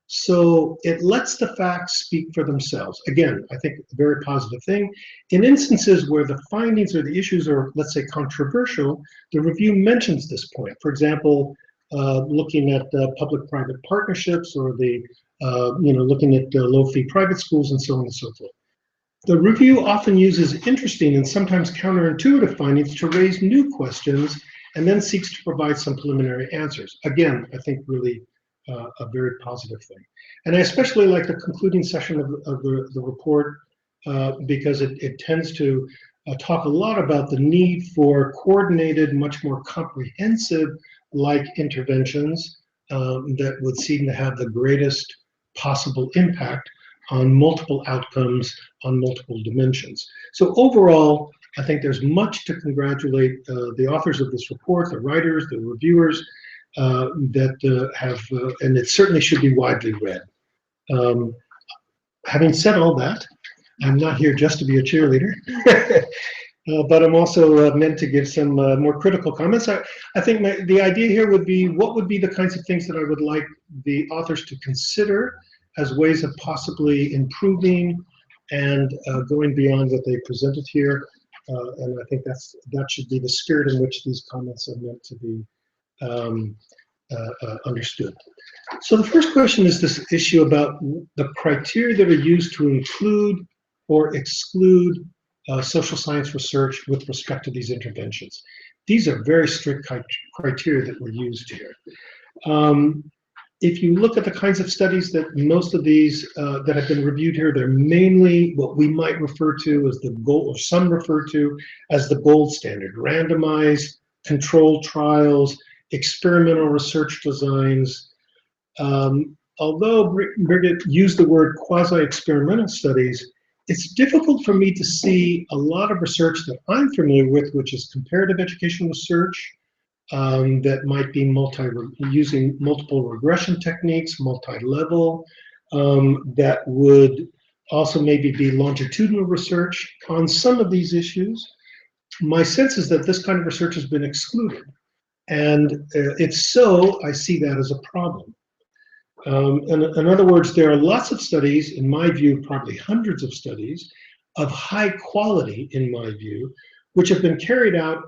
So it lets the facts speak for themselves. Again, I think a very positive thing. In instances where the findings or the issues are, let's say, controversial, the review mentions this point. For example, looking at public-private partnerships or looking at low-fee private schools and so on and so forth. The review often uses interesting and sometimes counterintuitive findings to raise new questions and then seeks to provide some preliminary answers. Again, I think really a very positive thing. And I especially like the concluding section of the report because it tends to talk a lot about the need for coordinated, much more comprehensive interventions that would seem to have the greatest possible impact on multiple outcomes, on multiple dimensions. So overall, I think there's much to congratulate the authors of this report, the writers, the reviewers, that have, and it certainly should be widely read. Having said all that, I'm not here just to be a cheerleader, but I'm also meant to give some more critical comments. I think the idea here would be, what would be the kinds of things that I would like the authors to consider as ways of possibly improving and going beyond what they presented here. And I think that should be the spirit in which these comments are meant to be understood. So the first question is this issue about the criteria that are used to include or exclude social science research with respect to these interventions. These are very strict criteria that were used here. If you look at the kinds of studies that most of these that have been reviewed here, they're mainly what we might refer to as the gold, or some refer to as the gold standard, randomized controlled trials, experimental research designs. Although Birgit used the word quasi-experimental studies, it's difficult for me to see a lot of research that I'm familiar with, which is comparative education research, that might be using multiple regression techniques, multi-level, that would also maybe be longitudinal research on some of these issues. My sense is that this kind of research has been excluded. And if so, I see that as a problem. In other words, there are lots of studies, in my view, probably hundreds of studies, of high quality, in my view, which have been carried out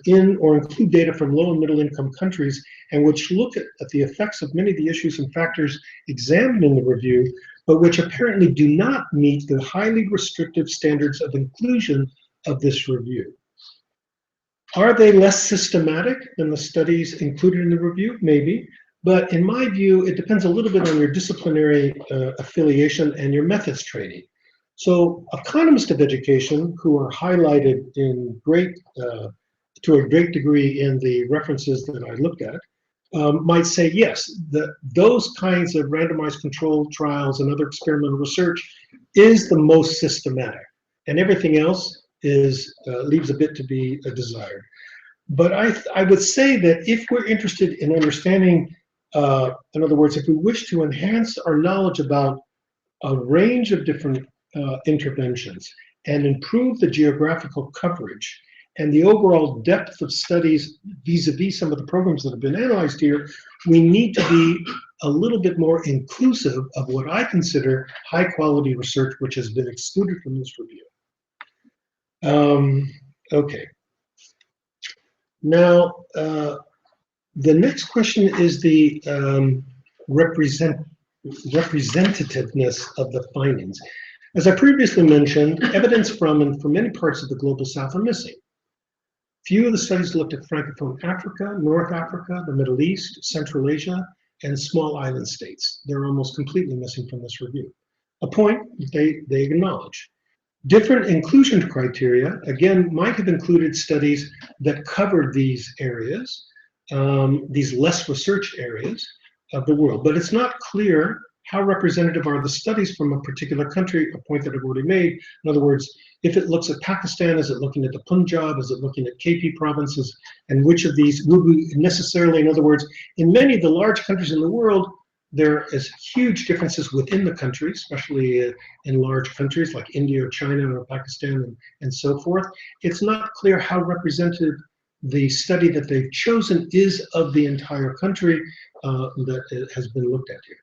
in or include data from low and middle income countries, and which look at the effects of many of the issues and factors examined in the review, but which apparently do not meet the highly restrictive standards of inclusion of this review. Are they less systematic than the studies included in the review? Maybe. But in my view, it depends a little bit on your disciplinary affiliation and your methods training. So economists of education, who are highlighted in to a great degree in the references that I looked at, might say, yes, those kinds of randomized controlled trials and other experimental research is the most systematic, and everything else leaves a bit to be desired. But I would say that if we're interested in understanding, in other words, if we wish to enhance our knowledge about a range of different interventions and improve the geographical coverage and the overall depth of studies vis-a-vis some of the programs that have been analyzed here, we need to be a little bit more inclusive of what I consider high quality research, which has been excluded from this review. Okay. Now, the next question is the representativeness of the findings. As I previously mentioned, evidence from and from many parts of the global south are missing. Few of the studies looked at Francophone Africa, North Africa, the Middle East, Central Asia, and small island states. They're almost completely missing from this review. A point they acknowledge. Different inclusion criteria, again, might have included studies that covered these areas, these less researched areas of the world, but it's not clear how representative are the studies from a particular country, a point that I've already made. In other words, if it looks at Pakistan, is it looking at the Punjab, is it looking at KP provinces, and which of these would we necessarily, in other words, in many of the large countries in the world, there is huge differences within the country, especially in large countries like India or China or Pakistan and so forth. It's not clear how representative the study that they've chosen is of the entire country that has been looked at here.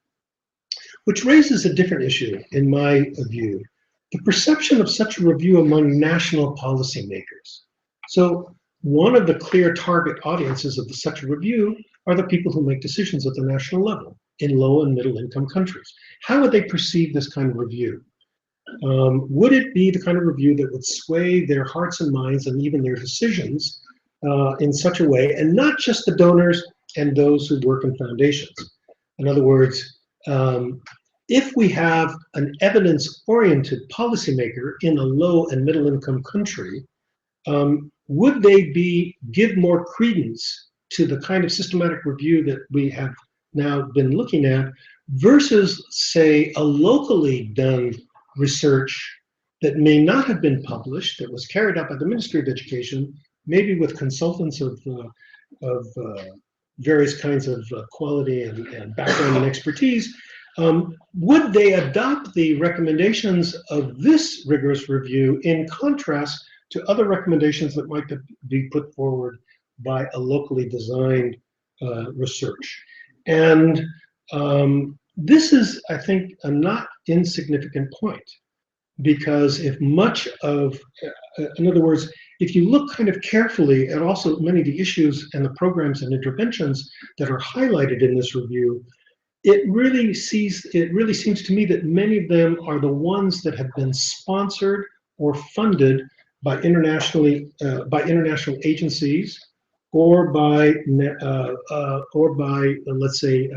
Which raises a different issue, in my view, the perception of such a review among national policymakers. So one of the clear target audiences of such a review are the people who make decisions at the national level in low and middle income countries. How would they perceive this kind of review? Would it be the kind of review that would sway their hearts and minds and even their decisions in such a way, and not just the donors and those who work in foundations? In other words, if we have an evidence-oriented policymaker in a low and middle income country, would they give more credence to the kind of systematic review that we have now been looking at versus, say, a locally done research that may not have been published, that was carried out by the Ministry of Education, maybe with consultants of various kinds of quality and background and expertise? Would they adopt the recommendations of this rigorous review in contrast to other recommendations that might be put forward by a locally designed research? And this is, I think, a not insignificant point, because if much of, in other words, if you look kind of carefully at also many of the issues and the programs and interventions that are highlighted in this review, it really seems to me that many of them are the ones that have been sponsored or funded by international agencies or by let's say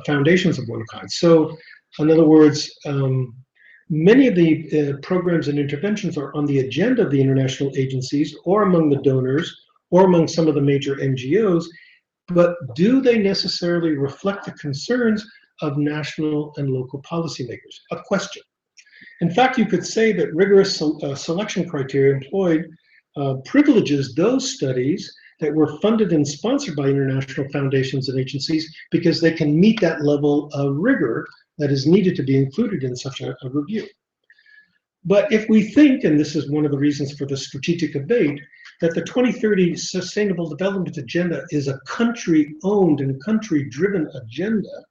foundations of one kind. So, in other words, many of the programs and interventions are on the agenda of the international agencies or among the donors or among some of the major NGOs, but do they necessarily reflect the concerns of national and local policymakers? A question. In fact, you could say that rigorous selection criteria employed privileges those studies that were funded and sponsored by international foundations and agencies because they can meet that level of rigor that is needed to be included in such a review. But if we think, and this is one of the reasons for the strategic debate, that the 2030 Sustainable Development Agenda is a country-owned and country-driven agenda,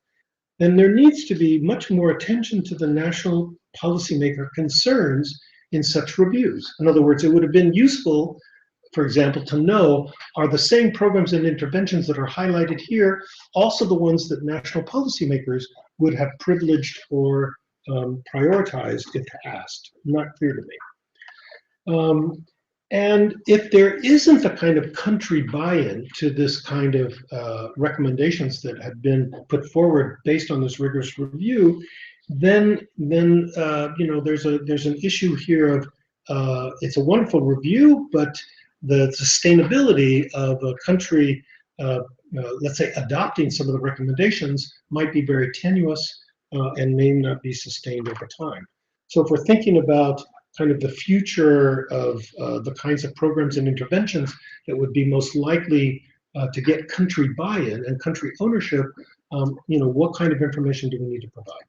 then there needs to be much more attention to the national policymaker concerns in such reviews. In other words, it would have been useful, for example, to know, are the same programs and interventions that are highlighted here also the ones that national policymakers would have privileged or prioritized if asked? Not clear to me. And if there isn't a kind of country buy-in to this kind of recommendations that have been put forward based on this rigorous review, then you know, there's an issue here of it's a wonderful review, but the sustainability of a country, let's say, adopting some of the recommendations might be very tenuous and may not be sustained over time. So if we're thinking about kind of the future of the kinds of programs and interventions that would be most likely to get country buy-in and country ownership, you know, what kind of information do we need to provide?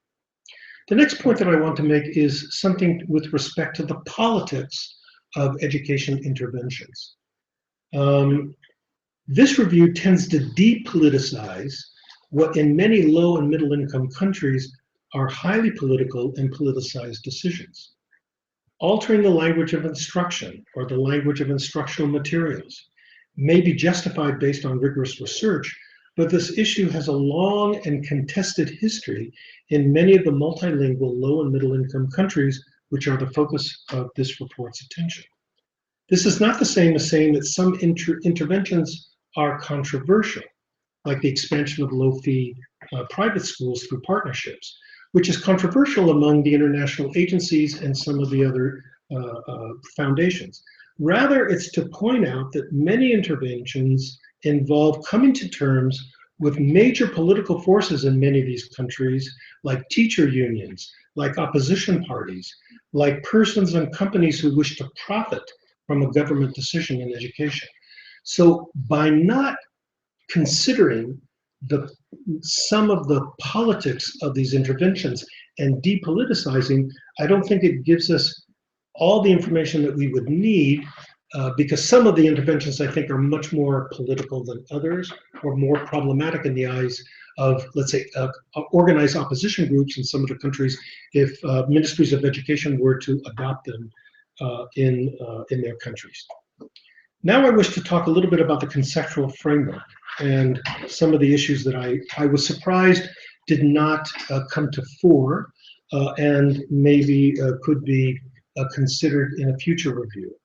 The next point that I want to make is something with respect to the politics of education interventions. This review tends to depoliticize what in many low and middle income countries are highly political and politicized decisions. Altering the language of instruction or the language of instructional materials may be justified based on rigorous research, but this issue has a long and contested history in many of the multilingual low and middle income countries, which are the focus of this report's attention. This is not the same as saying that some interventions are controversial, like the expansion of low-fee private schools through partnerships, which is controversial among the international agencies and some of the other foundations. Rather, it's to point out that many interventions involve coming to terms with major political forces in many of these countries, like teacher unions, like opposition parties, like persons and companies who wish to profit from a government decision in education. So by not considering some of the politics of these interventions and depoliticizing, I don't think it gives us all the information that we would need, because some of the interventions, I think, are much more political than others, or more problematic in the eyes of, let's say, organized opposition groups in some of the countries, if ministries of education were to adopt them in their countries. Now I wish to talk a little bit about the conceptual framework and some of the issues that I was surprised did not come to fore and maybe could be considered in a future review.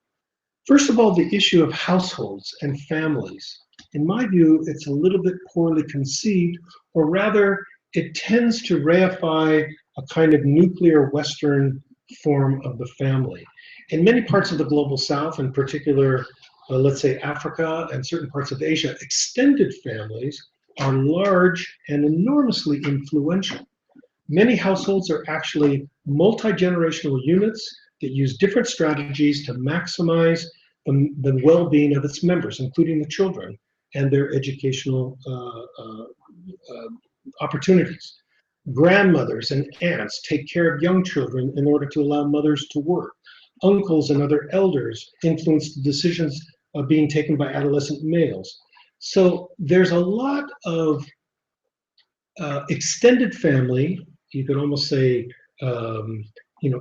First of all, the issue of households and families. In my view, it's a little bit poorly conceived, or rather, it tends to reify a kind of nuclear Western form of the family. In many parts of the global South, in particular, let's say Africa and certain parts of Asia, extended families are large and enormously influential. Many households are actually multi-generational units that use different strategies to maximize the well-being of its members, including the children and their educational opportunities. Grandmothers and aunts take care of young children in order to allow mothers to work. Uncles and other elders influence the decisions being taken by adolescent males. So there's a lot of extended family, you could almost say,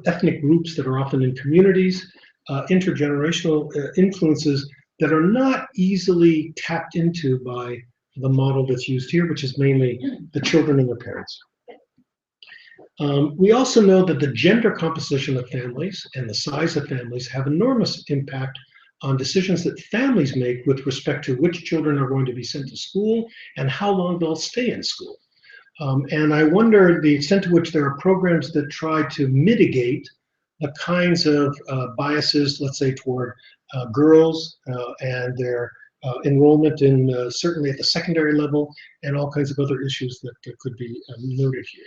ethnic groups that are often in communities intergenerational influences that are not easily tapped into by the model that's used here, which is mainly the children and their parents. We also know that the gender composition of families and the size of families have enormous impact on decisions that families make with respect to which children are going to be sent to school and how long they'll stay in school. And I wonder the extent to which there are programs that try to mitigate the kinds of biases, let's say, toward girls and their enrollment in certainly at the secondary level, and all kinds of other issues that could be noted here.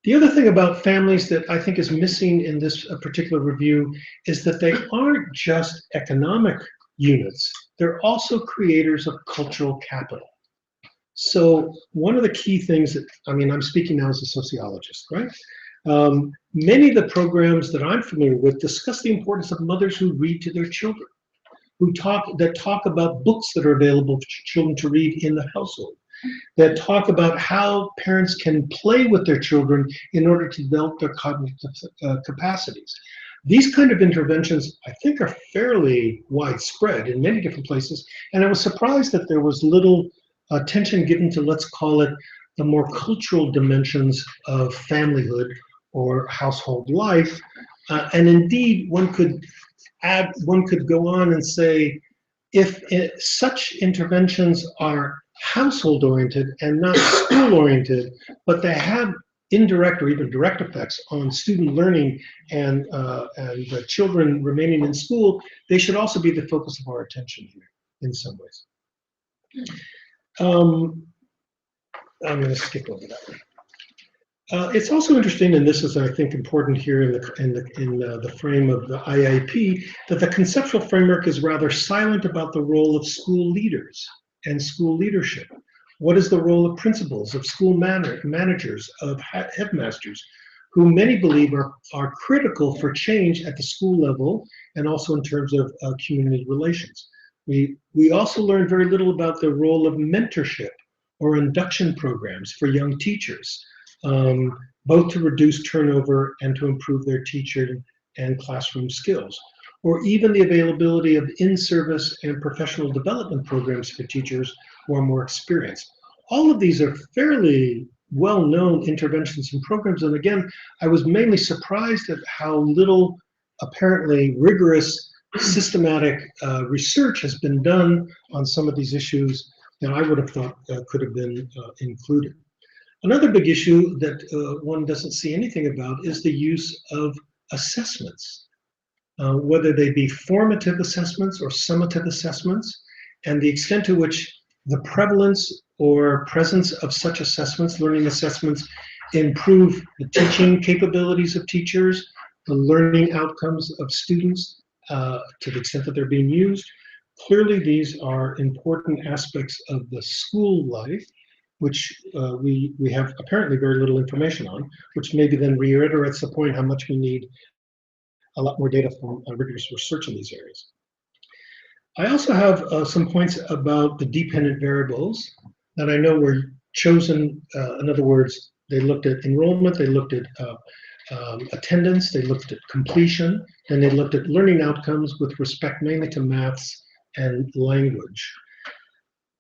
The other thing about families that I think is missing in this particular review is that they aren't just economic units, they're also creators of cultural capital. So one of the key things that, I mean, I'm speaking now as a sociologist, right? Many of the programs that I'm familiar with discuss the importance of mothers who read to their children, that talk about books that are available for children to read in the household, that talk about how parents can play with their children in order to develop their cognitive capacities. These kind of interventions, I think, are fairly widespread in many different places, and I was surprised that there was little attention given to, let's call it, the more cultural dimensions of familyhood or household life. And indeed, one could go on and say, if such interventions are household-oriented and not school-oriented, but they have indirect or even direct effects on student learning and the children remaining in school, they should also be the focus of our attention here in some ways. I'm going to skip over that one. It's also interesting, and this is, I think, important here in the frame of the IIP, that the conceptual framework is rather silent about the role of school leaders and school leadership. What is the role of principals, of school managers, of headmasters, who many believe are critical for change at the school level and also in terms of community relations. We also learn very little about the role of mentorship or induction programs for young teachers, both to reduce turnover and to improve their teaching and classroom skills, or even the availability of in-service and professional development programs for teachers who are more experienced. All of these are fairly well-known interventions and programs, and again, I was mainly surprised at how little apparently rigorous systematic research has been done on some of these issues that I would have thought could have been included. Another big issue that one doesn't see anything about is the use of assessments, whether they be formative assessments or summative assessments, and the extent to which the prevalence or presence of such assessments, learning assessments, improve the teaching capabilities of teachers, the learning outcomes of students, to the extent that they're being used. Clearly, these are important aspects of the school life, which we have apparently very little information on, which maybe then reiterates the point how much we need a lot more data from rigorous research in these areas. I also have some points about the dependent variables that I know were chosen. In other words, they looked at enrollment, they looked at attendance, they looked at completion, and they looked at learning outcomes with respect mainly to maths and language.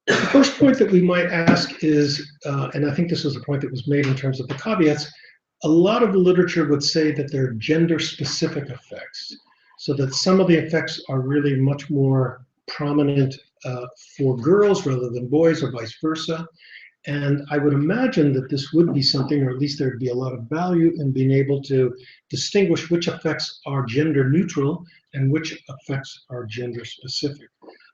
The first point that we might ask is, and I think this was a point that was made in terms of the caveats, a lot of the literature would say that there are gender-specific effects, so that some of the effects are really much more prominent for girls rather than boys, or vice versa. And I would imagine that this would be something, or at least there'd be a lot of value in being able to distinguish which effects are gender neutral and which effects are gender specific.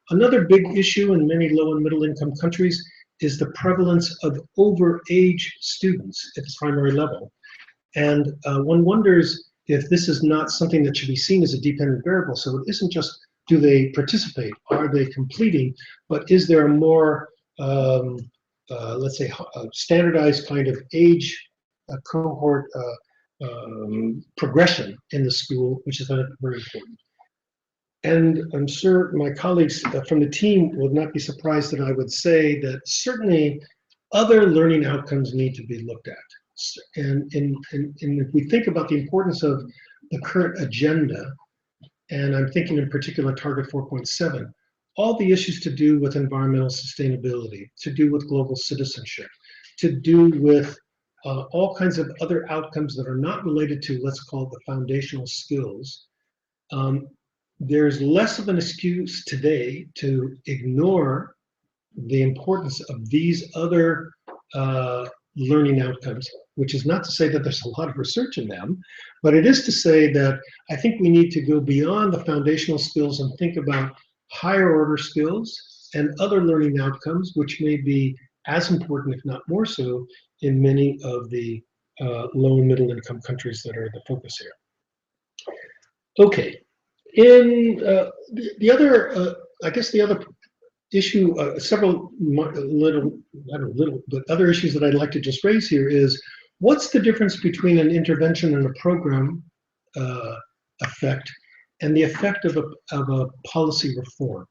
Another big issue in many low and middle income countries is the prevalence of overage students at the primary level. And one wonders if this is not something that should be seen as a dependent variable. So it isn't just, do they participate, are they completing, but is there a more, let's say, standardized kind of age cohort progression in the school, which is very important. And I'm sure my colleagues from the team would not be surprised that I would say that certainly other learning outcomes need to be looked at. And if we think about the importance of the current agenda and I'm thinking in particular target 4.7, all the issues to do with environmental sustainability, to do with global citizenship, to do with all kinds of other outcomes that are not related to, let's call it, the foundational skills. There's less of an excuse today to ignore the importance of these other learning outcomes, which is not to say that there's a lot of research in them, but it is to say that I think we need to go beyond the foundational skills and think about higher order skills and other learning outcomes, which may be as important, if not more so, in many of the low and middle income countries that are the focus here. Okay, in the other, I guess the other issue, several but other issues that I'd like to just raise here is, what's the difference between an intervention and a program effect and the effect of a policy reform?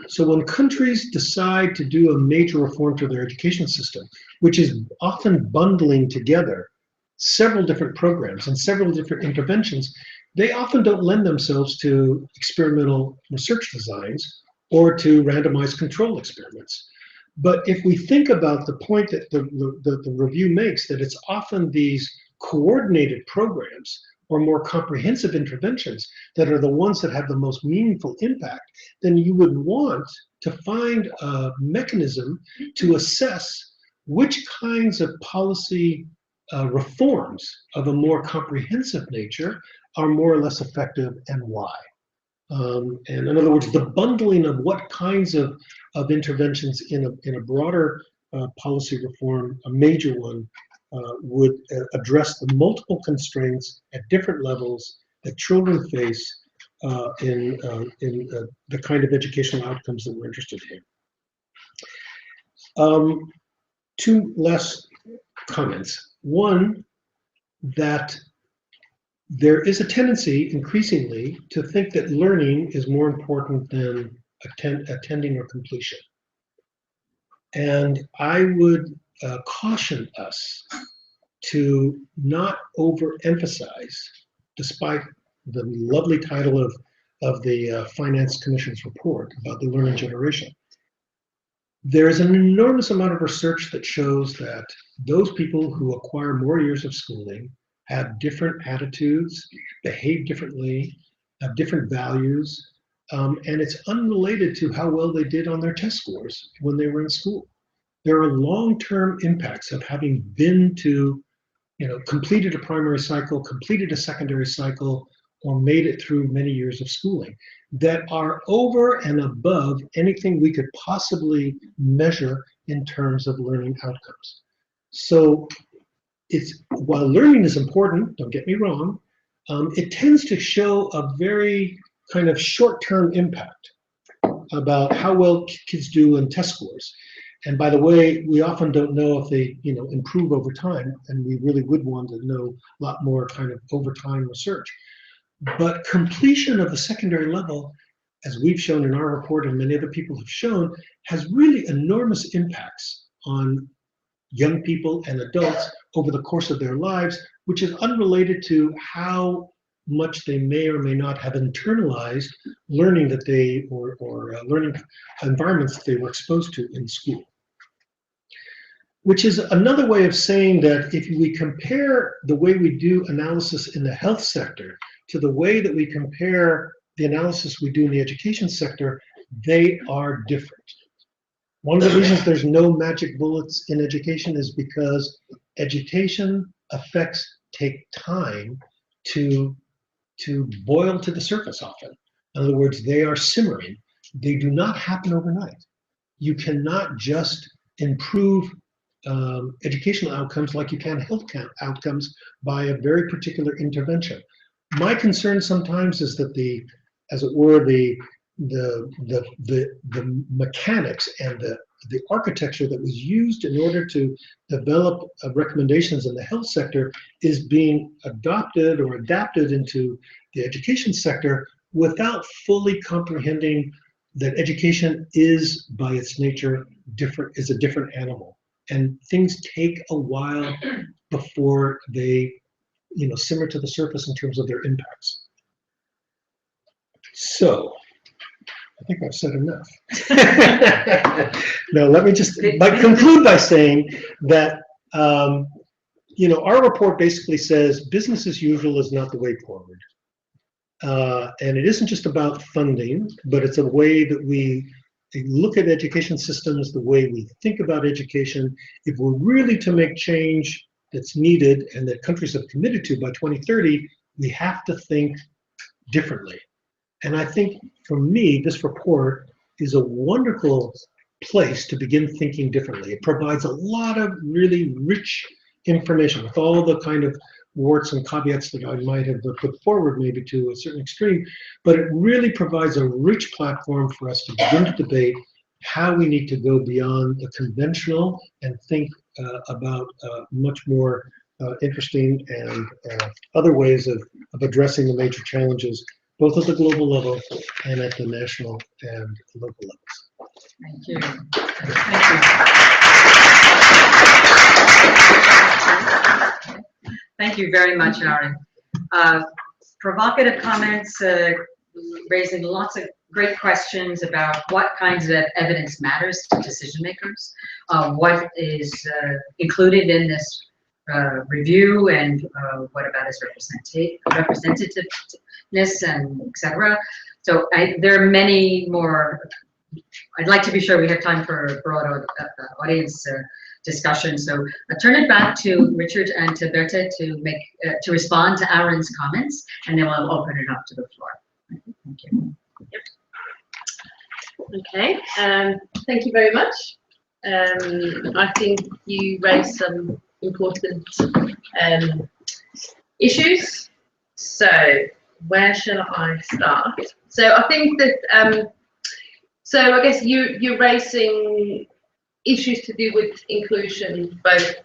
So when countries decide to do a major reform to their education system, which is often bundling together several different programs and several different interventions, they often don't lend themselves to experimental research designs or to randomized control experiments. But if we think about the point that the review makes, that it's often these coordinated programs or more comprehensive interventions that are the ones that have the most meaningful impact, then you would want to find a mechanism to assess which kinds of policy reforms of a more comprehensive nature are more or less effective and why. And in other words, the bundling of what kinds of interventions in a broader policy reform, a major one, would address the multiple constraints at different levels that children face in the kind of educational outcomes that we're interested in. Two last comments. One, that there is a tendency increasingly to think that learning is more important than attending or completion. And I would caution us to not overemphasize, despite the lovely title of the Finance Commission's report about the learning generation. There is an enormous amount of research that shows that those people who acquire more years of schooling have different attitudes, behave differently, have different values, and it's unrelated to how well they did on their test scores when they were in school. There are long-term impacts of having been to, completed a primary cycle, completed a secondary cycle, or made it through many years of schooling that are over and above anything we could possibly measure in terms of learning outcomes. So while learning is important, don't get me wrong, it tends to show a very kind of short-term impact about how well kids do in test scores. And by the way, we often don't know if they, improve over time, and we really would want to know a lot more kind of over time research. But completion of the secondary level, as we've shown in our report and many other people have shown, has really enormous impacts on young people and adults over the course of their lives, which is unrelated to how much they may or may not have internalized learning that they, or learning environments that they were exposed to in school. Which is another way of saying that if we compare the way we do analysis in the health sector to the way that we compare the analysis we do in the education sector, they are different. One of the reasons there's no magic bullets in education is because education effects take time to boil to the surface often. In other words, they are simmering. They do not happen overnight. You cannot just improve educational outcomes like you can health outcomes by a very particular intervention. My concern sometimes is that the mechanics and the architecture that was used in order to develop recommendations in the health sector is being adopted or adapted into the education sector without fully comprehending that education is, by its nature, is a different animal. And things take a while before they, simmer to the surface in terms of their impacts. So, I think I've said enough. No, let me just conclude by saying that, our report basically says business as usual is not the way forward. And it isn't just about funding, but it's a way that we look at education systems, the way we think about education. If we're really to make change that's needed and that countries have committed to by 2030, we have to think differently. And I think, for me, this report is a wonderful place to begin thinking differently. It provides a lot of really rich information with all the kind of warts and caveats that I might have put forward maybe to a certain extreme, but it really provides a rich platform for us to begin to debate how we need to go beyond the conventional and think about much more interesting and other ways of addressing the major challenges, both at the global level and at the national and local levels. Thank you. Thank you. Thank you very much, Aaron. Provocative comments, raising lots of great questions about what kinds of evidence matters to decision makers, what is included in this review, and what about its representativeness, and etc. So there are many more. I'd like to be sure we have time for a broad audience discussion. So I turn it back to Richard and to Bertha to respond to Aaron's comments, and then we'll open it up to the floor. Thank you. Okay, thank you very much. I think you raised some important issues. So where shall I start? So I think that, so I guess you're raising issues to do with inclusion, both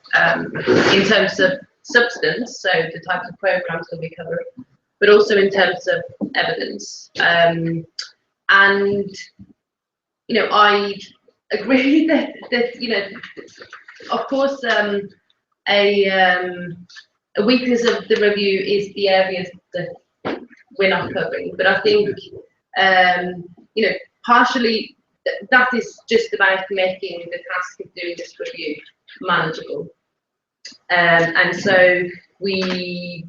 in terms of substance, so the types of programs that we cover, but also in terms of evidence. And I agree that of course, a weakness of the review is the areas that we're not covering. But I think partially that is just about making the task of doing this review manageable. And so we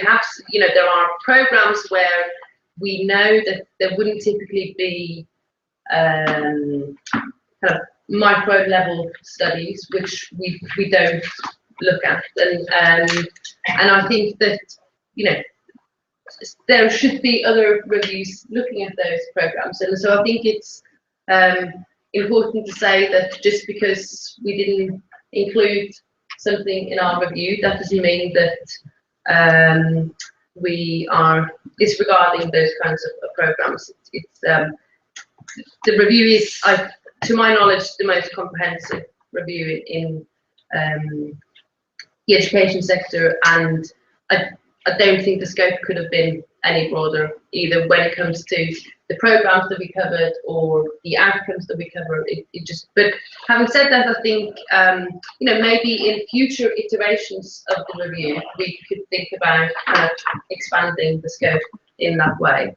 have, there are programs where we know that there wouldn't typically be kind of micro level studies, which we don't look at, and I think that there should be other reviews looking at those programs, and so I think it's important to say that just because we didn't include something in our review, that doesn't mean that we are disregarding those kinds of programs. It's the review is, to my knowledge, the most comprehensive review in the education sector, and I don't think the scope could have been any broader, either when it comes to the programs that we covered or the outcomes that we cover. But having said that, I think maybe in future iterations of the review we could think about kind of expanding the scope in that way.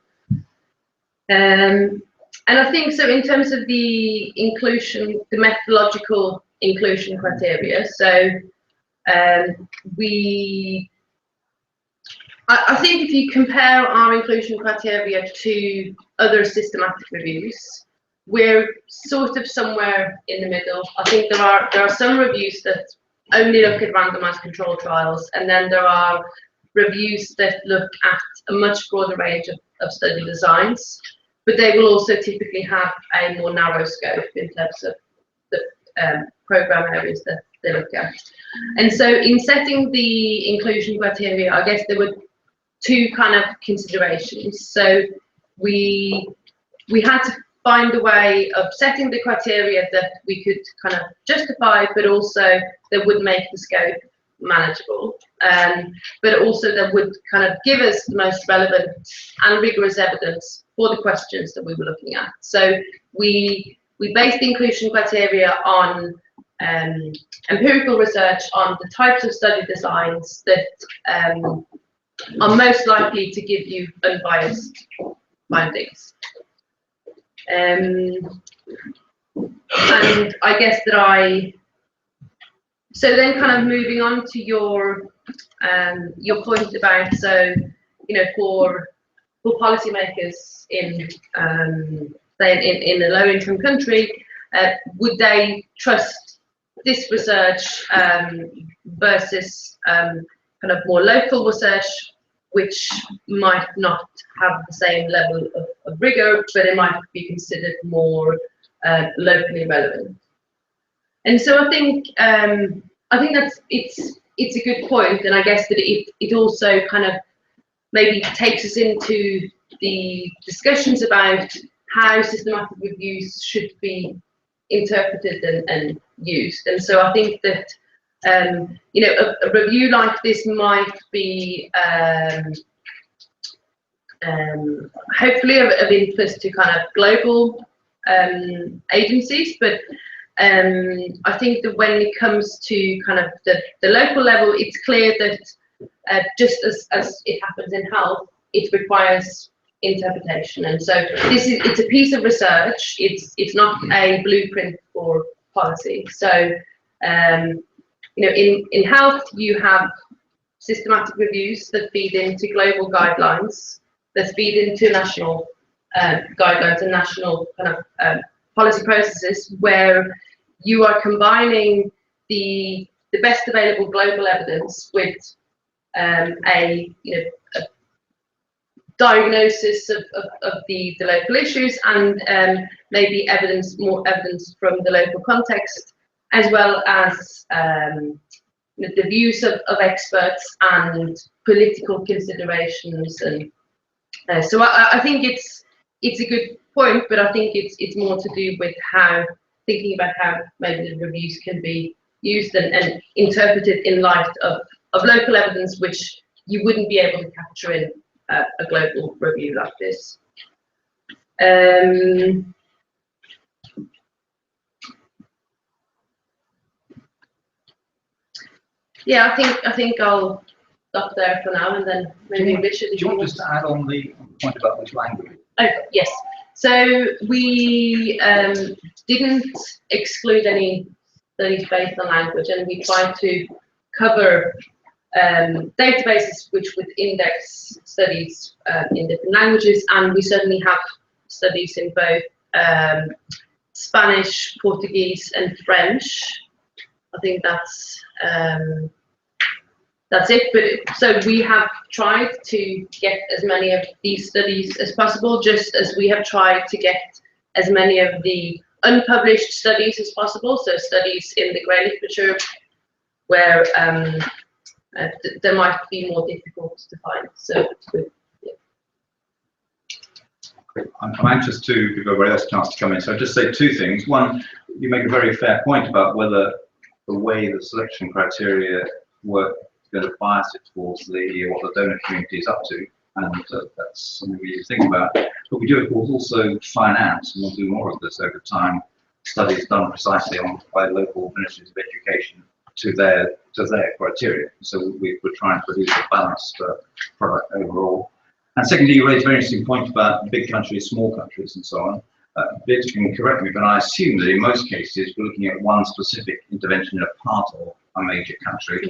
And I think so in terms of the inclusion, the methodological inclusion criteria. So I think if you compare our inclusion criteria to other systematic reviews, we're sort of somewhere in the middle. I think there are some reviews that only look at randomized control trials, and then there are reviews that look at a much broader range of study designs, but they will also typically have a more narrow scope in terms of the program areas that they look at. And so in setting the inclusion criteria, I guess there were two kind of considerations. So we had to find a way of setting the criteria that we could kind of justify, but also that would make the scope manageable, but also that would kind of give us the most relevant and rigorous evidence for the questions that we were looking at. So we based the inclusion criteria on empirical research on the types of study designs that are most likely to give you unbiased findings. And I guess that so then kind of moving on to your point about, so, you know, for policymakers in, say, in a low-income country, would they trust this research versus kind of more local research, which might not have the same level of rigor, but it might be considered more locally relevant? And so I think that's it's a good point, and I guess that it also kind of maybe takes us into the discussions about how systematic reviews should be interpreted and used. And so I think that you know, a review like this might be hopefully of interest to kind of global agencies, but I think that when it comes to kind of the local level, it's clear that just as it happens in health, it requires interpretation. And so it's a piece of research. It's not a blueprint for policy. So you know, in health, you have systematic reviews that feed into global guidelines, that feed into national guidelines and national kind of policy processes, where you are combining the best available global evidence with a diagnosis of the local issues, and maybe more evidence from the local context, as well as the views of experts and political considerations. And so I think it's a good point, but I think it's more to do with thinking about how maybe the reviews can be used and interpreted in light of local evidence, which you wouldn't be able to capture in a global review like this. Yeah, I think I'll stop there for now, and then maybe Richard. Do you want just to add on the point about which language? Oh, yes. So we didn't exclude any studies based on language, and we tried to cover databases which would index studies in different languages, and we certainly have studies in both Spanish, Portuguese, and French. I think that's it. But so we have tried to get as many of these studies as possible, just as we have tried to get as many of the unpublished studies as possible. So studies in the grey literature, where they might be more difficult to find. So yeah. I'm anxious to give everybody else a chance to come in. So I'll just say two things. One, you make a very fair point about whether the way the selection criteria work is going to bias it towards what the donor community is up to, and that's something we need to think about. But we do, of course, also finance, and we'll do more of this over time, studies done precisely by local ministries of education to their criteria. So we're trying to produce a balanced product overall. And secondly, you raised a very interesting point about big countries, small countries, and so on. Victor can correct me, but I assume that in most cases we're looking at one specific intervention in a part of a major country,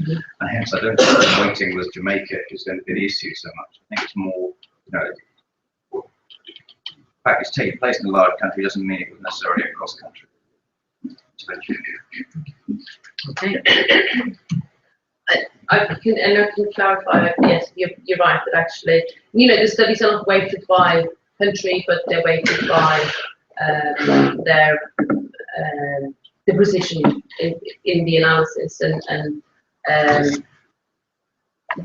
and hence I don't think the weighting with Jamaica is going to be the issue so much. I think it's more, the fact it's taking place in a large country doesn't mean it was necessarily a cross-country intervention. Okay. I can clarify. Yes, you're right. That actually, the studies are not weighted by country, but they're weighted by the position in the analysis, and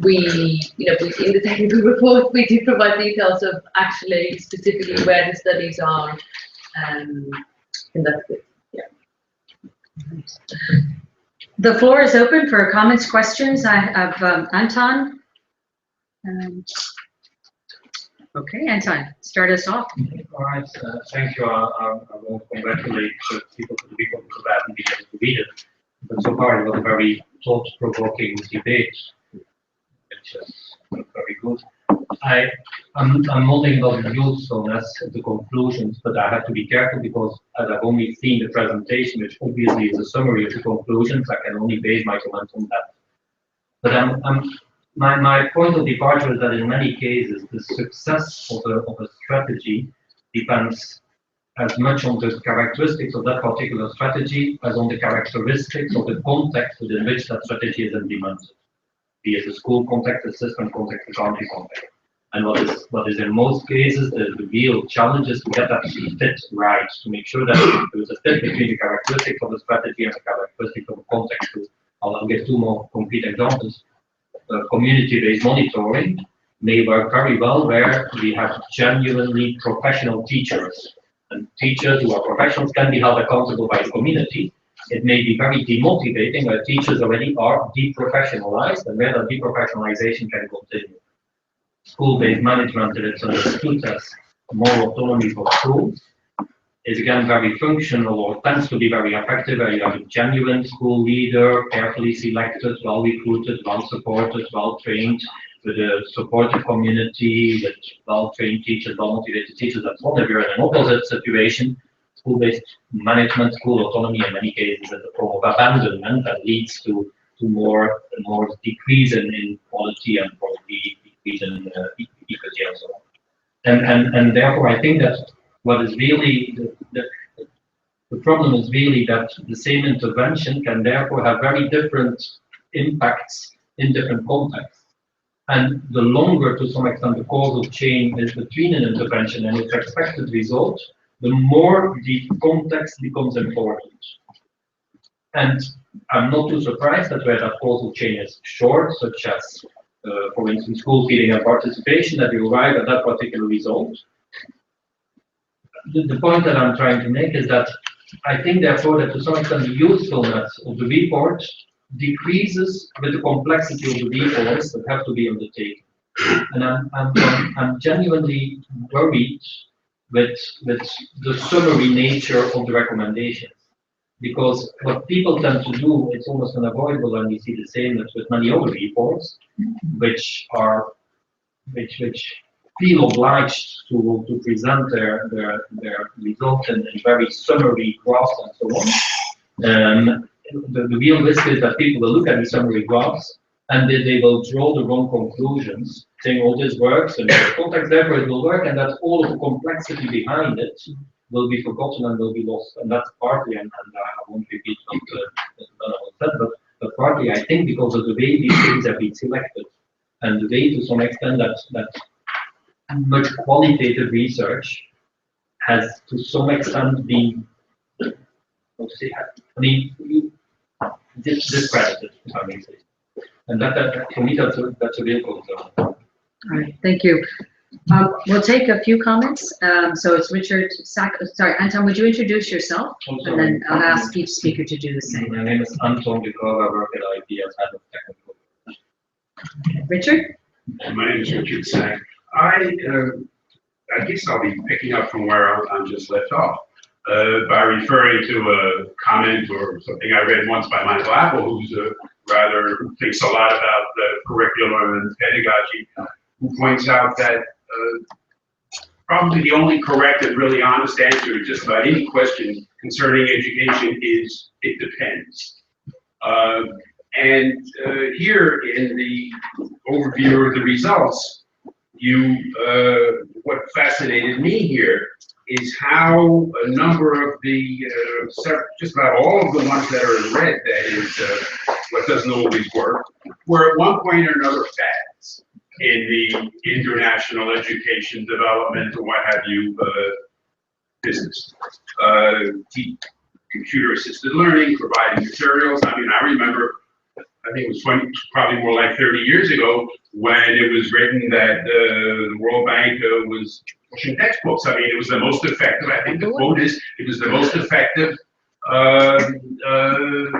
we, in the technical report, we do provide details of actually specifically where the studies are conducted. Yeah. The floor is open for comments, questions. I have Anton. Okay, Anton, start us off. All right, thank you. I will congratulate people for the report because I haven't been able to read it. But so far, it was a very thought-provoking debate, which is very good. I'm nodding about the usefulness of the conclusions, but I have to be careful because as I've only seen the presentation, which obviously is a summary of the conclusions, I can only base my comments on that. But my point of departure is that in many cases, the success of a strategy depends as much on the characteristics of that particular strategy as on the characteristics of the context within which that strategy is implemented, be it a school context, a system context, a country context. And what is in most cases the real challenge is to get that fit right, to make sure that there is a fit between the characteristics of the strategy and the characteristics of the context. I'll give two more concrete examples. Community-based monitoring may work very well where we have genuinely professional teachers. And teachers who are professionals can be held accountable by the community. It may be very demotivating where teachers already are deprofessionalized and where that deprofessionalization can continue. School-based management, that it's understood as more autonomy for schools, is again very functional or tends to be very effective where you have a genuine school leader, carefully selected, well recruited, well supported, well trained, with a supportive community, with well-trained teachers, well-motivated teachers. That's not if you're in an opposite situation. School-based management, school autonomy in many cases is a form of abandonment that leads to more decrease in quality and probably decrease in equity and so on. And therefore I think that what is really the problem is really that the same intervention can therefore have very different impacts in different contexts. And the longer, to some extent, the causal chain is between an intervention and its expected result, the more the context becomes important. And I'm not too surprised that where that causal chain is short, such as, for instance, school feeding and participation, that you arrive at that particular result. The point that I'm trying to make is that I think, therefore, that to some extent the usefulness of the report decreases with the complexity of the reports that have to be undertaken. And I'm genuinely worried with the summary nature of the recommendations. Because what people tend to do, it's almost unavoidable, and we see the same with many other reports, which feel obliged to present their results in very summary graphs and so on. The real risk is that people will look at the summary graphs and they will draw the wrong conclusions, saying, oh, this works, and the context, therefore it will work, and that all of the complexity behind it will be forgotten and will be lost. And that's partly, and I won't repeat what I said, but partly I think because of the way these things have been selected, and the way to some extent that much qualitative research has to some extent been, discredited, if I may say. And that for me, that's a real concern. All right, thank you. We'll take a few comments. So it's Richard Sack. Sorry, Anton, would you introduce yourself? And then I'll ask each speaker to do the same. My name is Anton Bukov. I work at IP as head of technical. Richard? My name is Richard Sack. I guess I'll be picking up from where I'm just left off by referring to a comment or something I read once by Michael Apple, who's who thinks a lot about the curriculum and pedagogy, who points out that probably the only correct and really honest answer to just about any question concerning education is it depends. And here in the overview of the results, what fascinated me here is how a number of the, just about all of the ones that are in red, that is what doesn't always work, were at one point or another fads in the international education development or what have you business. Computer-assisted learning, providing materials. I mean, I remember, I think it was probably more like 30 years ago when it was written that the World Bank was pushing textbooks. I mean, it was the most effective, I think the quote is, it was the most effective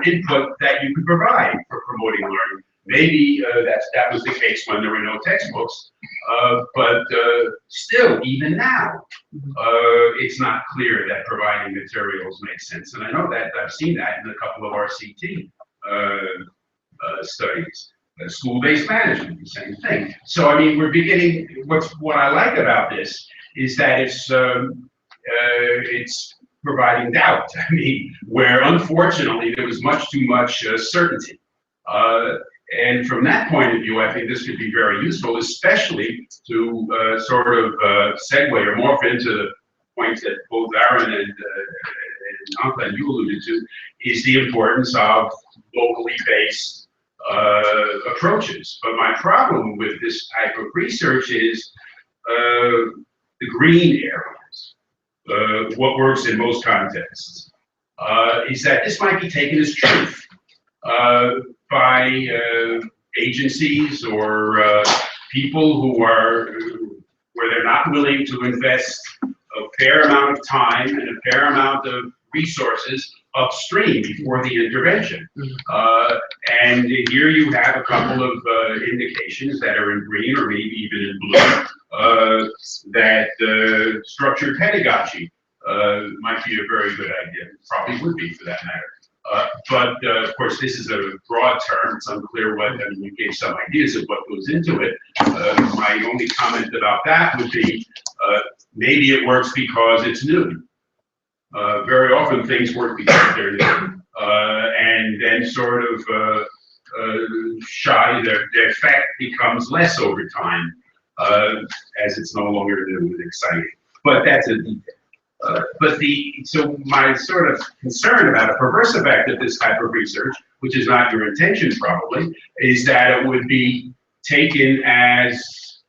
input that you could provide for promoting learning. Maybe that was the case when there were no textbooks, but still, even now, it's not clear that providing materials makes sense. And I know that I've seen that in a couple of RCT studies. School-based management, the same thing. So, I mean, we're beginning, what I like about this is that it's providing doubt. I mean, where unfortunately there was much too much certainty. And from that point of view, I think this could be very useful, especially to sort of segue or morph into the points that both Aaron and Anka and you alluded to, is the importance of locally based approaches. But my problem with this type of research is the green areas, what works in most contexts, is that this might be taken as truth by agencies or people who are, where they're not willing to invest a fair amount of time and a fair amount of resources upstream before the intervention. And here you have a couple of indications that are in green or maybe even in blue, that structured pedagogy might be a very good idea. Probably would be for that matter. But of course, this is a broad term. It's unclear what, I mean, you gave some ideas of what goes into it. My only comment about that would be maybe it works because it's new. Very often things work because they're new. And then sort of the effect becomes less over time as it's no longer new and exciting. But that's a detail. So my sort of concern about a perverse effect of this type of research, which is not your intention probably, is that it would be taken as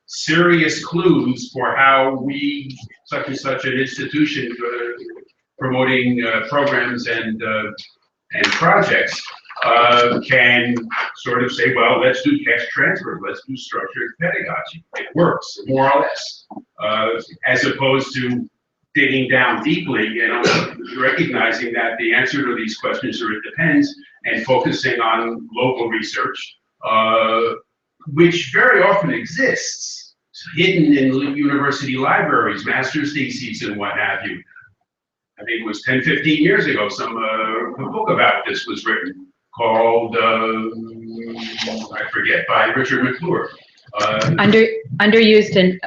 serious clues for how we, such and such an institution promoting programs and projects, can sort of say, well, let's do cash transfer, let's do structured pedagogy. It works, more or less, as opposed to digging down deeply and recognizing that the answer to these questions are it depends, and focusing on local research, which very often exists, hidden in university libraries, master's theses and what have you. I think it was 10, 15 years ago, a book about this was written called, I forget, by Richard McClure. Underused and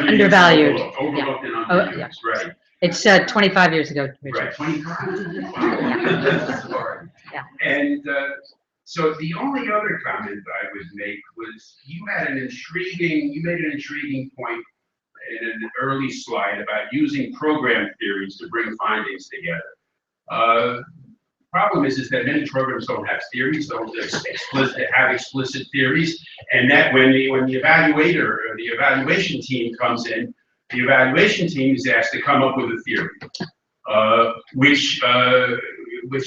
undervalued. Overlooked and underused, right. It's 25 years ago, Richard. Right, 25. Yeah. And so the only other comment I would make was you made an intriguing point in an early slide about using program theories to bring findings together. Problem is that many programs don't have theories, don't have explicit theories, and that when the evaluator or the evaluation team comes in, the evaluation team is asked to come up with a theory, which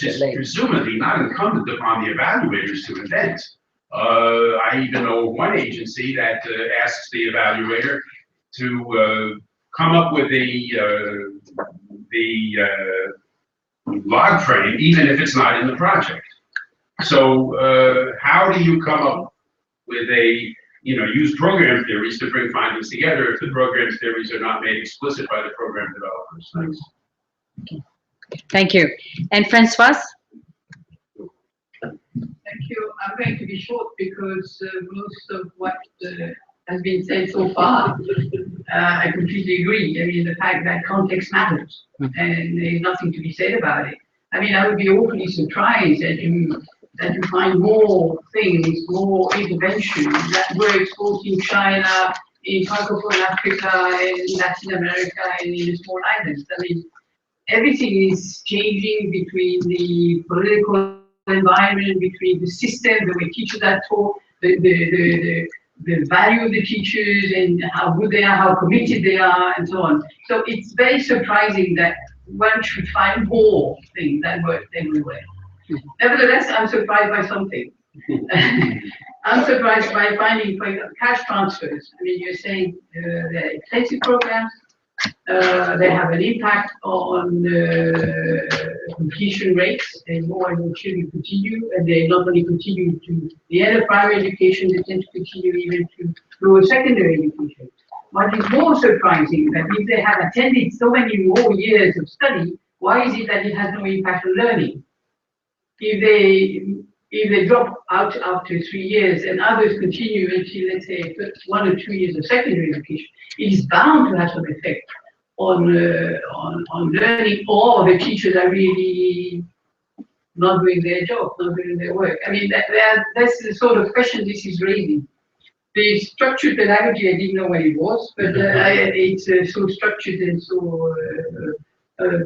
is presumably not incumbent upon the evaluators to invent. I even know one agency that asks the evaluator to come up with the log frame, even if it's not in the project. So how do you come up with use program theories to bring findings together if the program theories are not made explicit by the program developers? Thanks. Okay. Thank you. And Francoise? Thank you. I'm going to be short because most of what has been said so far, I completely agree. I mean, the fact that context matters, and there's nothing to be said about it. I mean, I would be awfully surprised that you find more things, more intervention that were exposed in China, in Francophone Africa, in Latin America, and in the small islands. I mean, everything is changing between the political environment, between the system, the way teachers are taught, the value of the teachers and how good they are, how committed they are, and so on. So it's very surprising that one should find more things that work everywhere. Nevertheless, I'm surprised by something. I'm surprised by finding, for example, cash transfers. I mean, you're saying they're expensive programs. They have an impact on completion rates, and more children continue, and they not only continue to the end of primary education, they tend to continue even to lower secondary education. What is more surprising that if they have attended so many more years of study, why is it that it has no impact on learning? If if they drop out after 3 years and others continue until, let's say, 1 or 2 years of secondary education, it is bound to have some effect on learning, or the teachers are really not doing their job, not doing their work. I mean, that's the sort of question this is raising. The structured pedagogy, I didn't know what it was, but it's so structured and so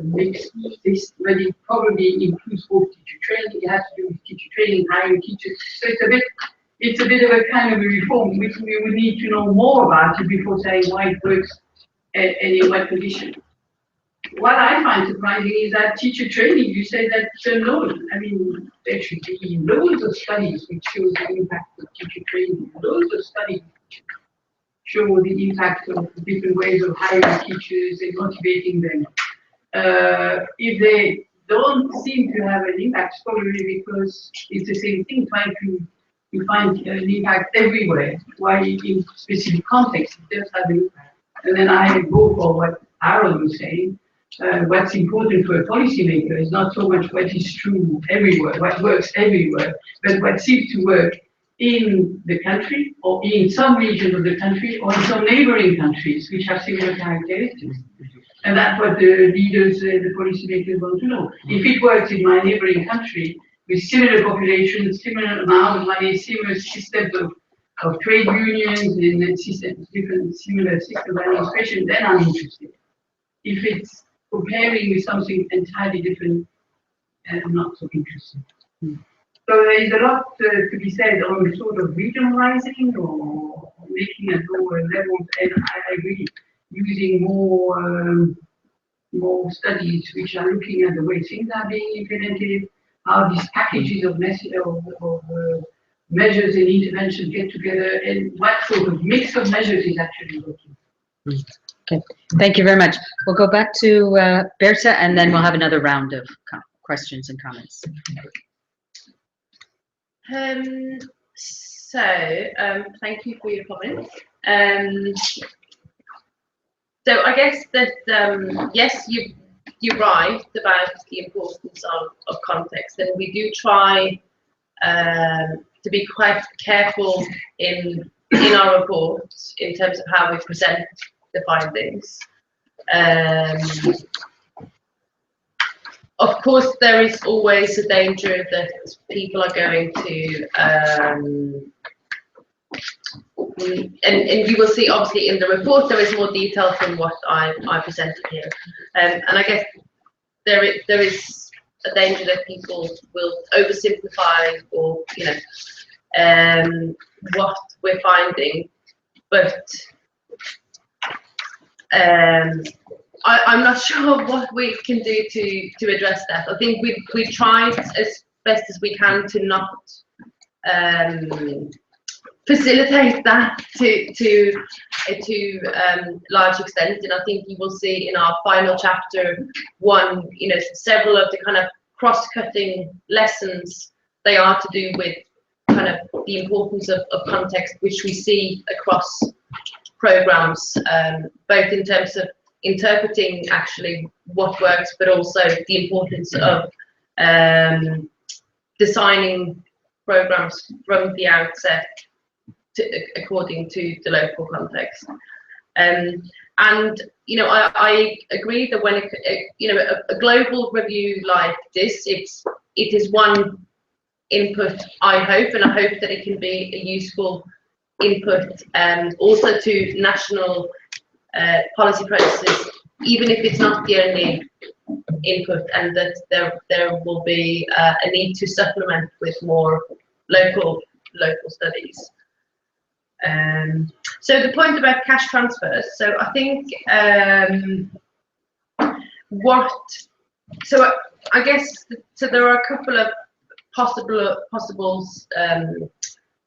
mixed. This, but it probably includes both teacher training. It has to do with teacher training, hiring teachers. So it's a bit of a kind of a reform, which we would need to know more about it before saying why it works and in what condition. What I find surprising is that teacher training, you say that it's unknown. I mean, there should be loads of studies which show the impact of teacher training. Loads of studies show the impact of different ways of hiring teachers and motivating them. If they don't seem to have an impact, it's probably because it's the same thing, trying to find an impact everywhere, while in specific contexts it does have an impact. And then I go for what Aaron was saying. What's important for a policymaker is not so much what is true everywhere, what works everywhere, but what seems to work in the country, or in some regions of the country, or in some neighboring countries which have similar characteristics. And that's what the leaders, the policymakers want to know. If it works in my neighboring country with similar population, similar amount of money, similar systems of trade unions and systems, different similar systems of administration, then I'm interested. If it's comparing with something entirely different, I'm not so interested. So there is a lot to be said on sort of regionalizing or making a lower level, and I agree, using more studies which are looking at the way things are being implemented, how these packages of measures and interventions get together, and what sort of mix of measures is actually working. Okay, thank you very much. We'll go back to Berta, and then we'll have another round of questions and comments. Thank you for your comments. So I guess that yes, you're right about the importance of context, and we do try to be quite careful in our reports in terms of how we present the findings. Of course, there is always a danger that people are going to, and you will see obviously in the report there is more detail from what I presented here, and I guess there is a danger that people will oversimplify or what we're finding, but I'm not sure what we can do to address that. I think we've tried as best as we can to not facilitate that to large extent, and I think you will see in our final chapter one, several of the kind of cross-cutting lessons they are to do with kind of the importance of context, which we see across programs, both in terms of interpreting actually what works, but also the importance of designing programs from the outset according to the local context. And I agree that when a global review like this, it is one input, I hope, and I hope that it can be a useful input also to national policy processes, even if it's not the only input, and that there will be a need to supplement with more local studies. So the point about cash transfers, so I think I guess there are a couple of possible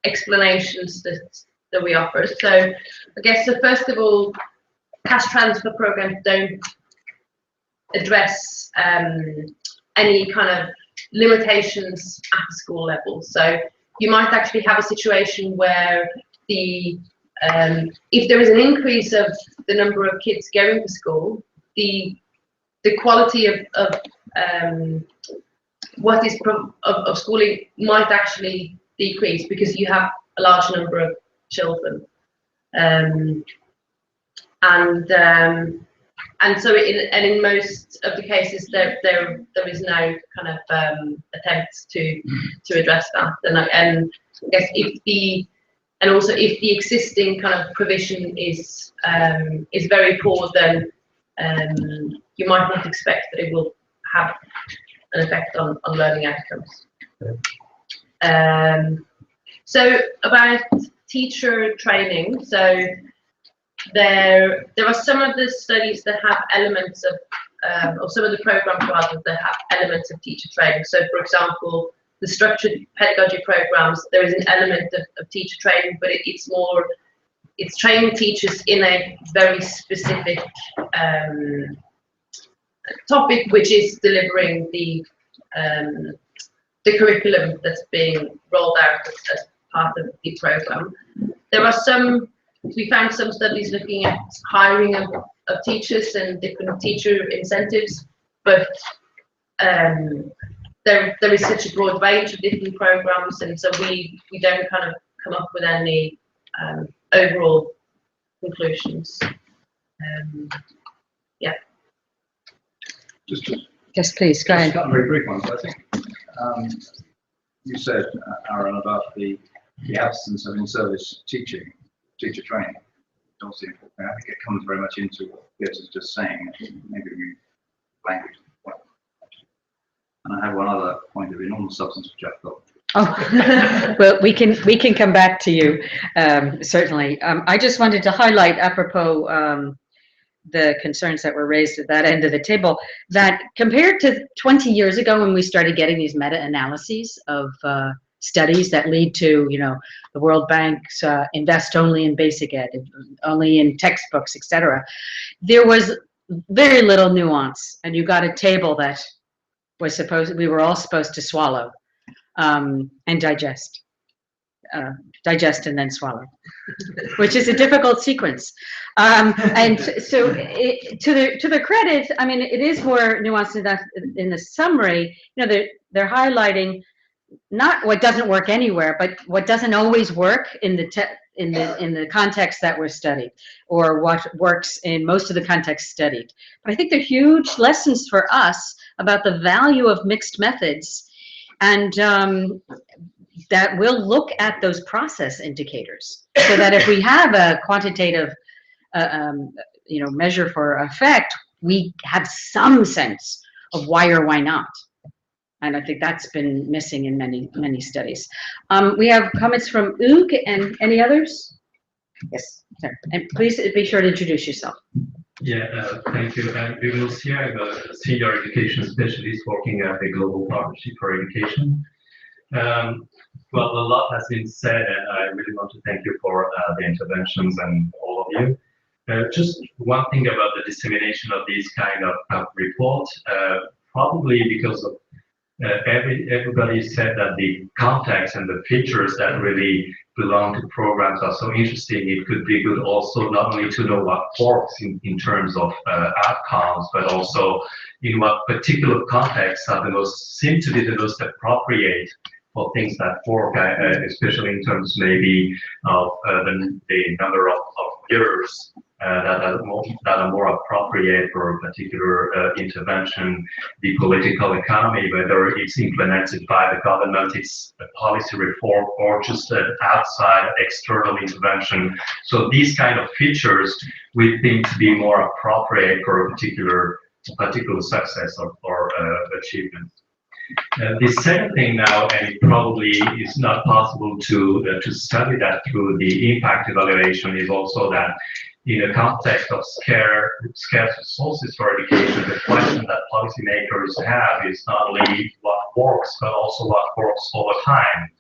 explanations that we offer. So I guess first of all, cash transfer programs don't address any kind of limitations at the school level. So you might actually have a situation where if there is an increase of the number of kids going to school, the quality of what is of schooling might actually decrease because you have a large number of children, and so in most of the cases there is no kind of attempt to address that, and I guess if the existing kind of provision is very poor, then you might not expect that it will have an effect on learning outcomes. So about teacher training, so there are some of the studies that have elements of, or some of the programs rather, that have elements of teacher training. So for example, the structured pedagogy programs, there is an element of teacher training, but it's training teachers in a very specific topic, which is delivering the curriculum that's being rolled out as part of the program. There are we found some studies looking at hiring of teachers and different teacher incentives, but there is such a broad range of different programs, and so we don't kind of come up with any overall conclusions. Yeah. Yes, please, go ahead. Just a very brief one. I think you said, Aaron, about the absence of in-service teacher training. It's also important. I think it comes very much into what Peter's just saying. Maybe we language. And I have one other point of enormous substance which I thought. Oh, well, we can come back to you, certainly. I just wanted to highlight, apropos the concerns that were raised at that end of the table, that compared to 20 years ago when we started getting these meta-analyses of studies that lead to, the World Bank's invest only in basic ed, only in textbooks, etc., there was very little nuance, and you got a table that was we were all supposed to swallow and digest and then swallow, which is a difficult sequence. And so to the credit, I mean, it is more nuanced in that in the summary, they're highlighting not what doesn't work anywhere, but what doesn't always work in the context that was studied, or what works in most of the context studied. But I think they're huge lessons for us about the value of mixed methods, and that we'll look at those process indicators, so that if we have a quantitative measure for effect, we have some sense of why or why not. And I think that's been missing in many studies. We have comments from Oog, and any others? Yes, sir. And please be sure to introduce yourself. Yeah, thank you. And we will see, I'm a senior education specialist working at the Global Partnership for Education. Well, a lot has been said, and I really want to thank you for the interventions and all of you. Just one thing about the dissemination of these kind of reports, probably because of everybody said that the context and the features that really belong to programs are so interesting. It could be good also not only to know what works in terms of outcomes, but also in what particular contexts are seem to be the most appropriate for things that work, especially in terms maybe of the number of years that are more appropriate for a particular intervention, the political economy, whether it's implemented by the government, it's a policy reform, or just an outside external intervention. So these kind of features we think to be more appropriate for a particular success or achievement. The second thing now, and it probably is not possible to study that through the impact evaluation, is also that in a context of scarce resources for education, the question that policymakers have is not only what works, but also what works over time.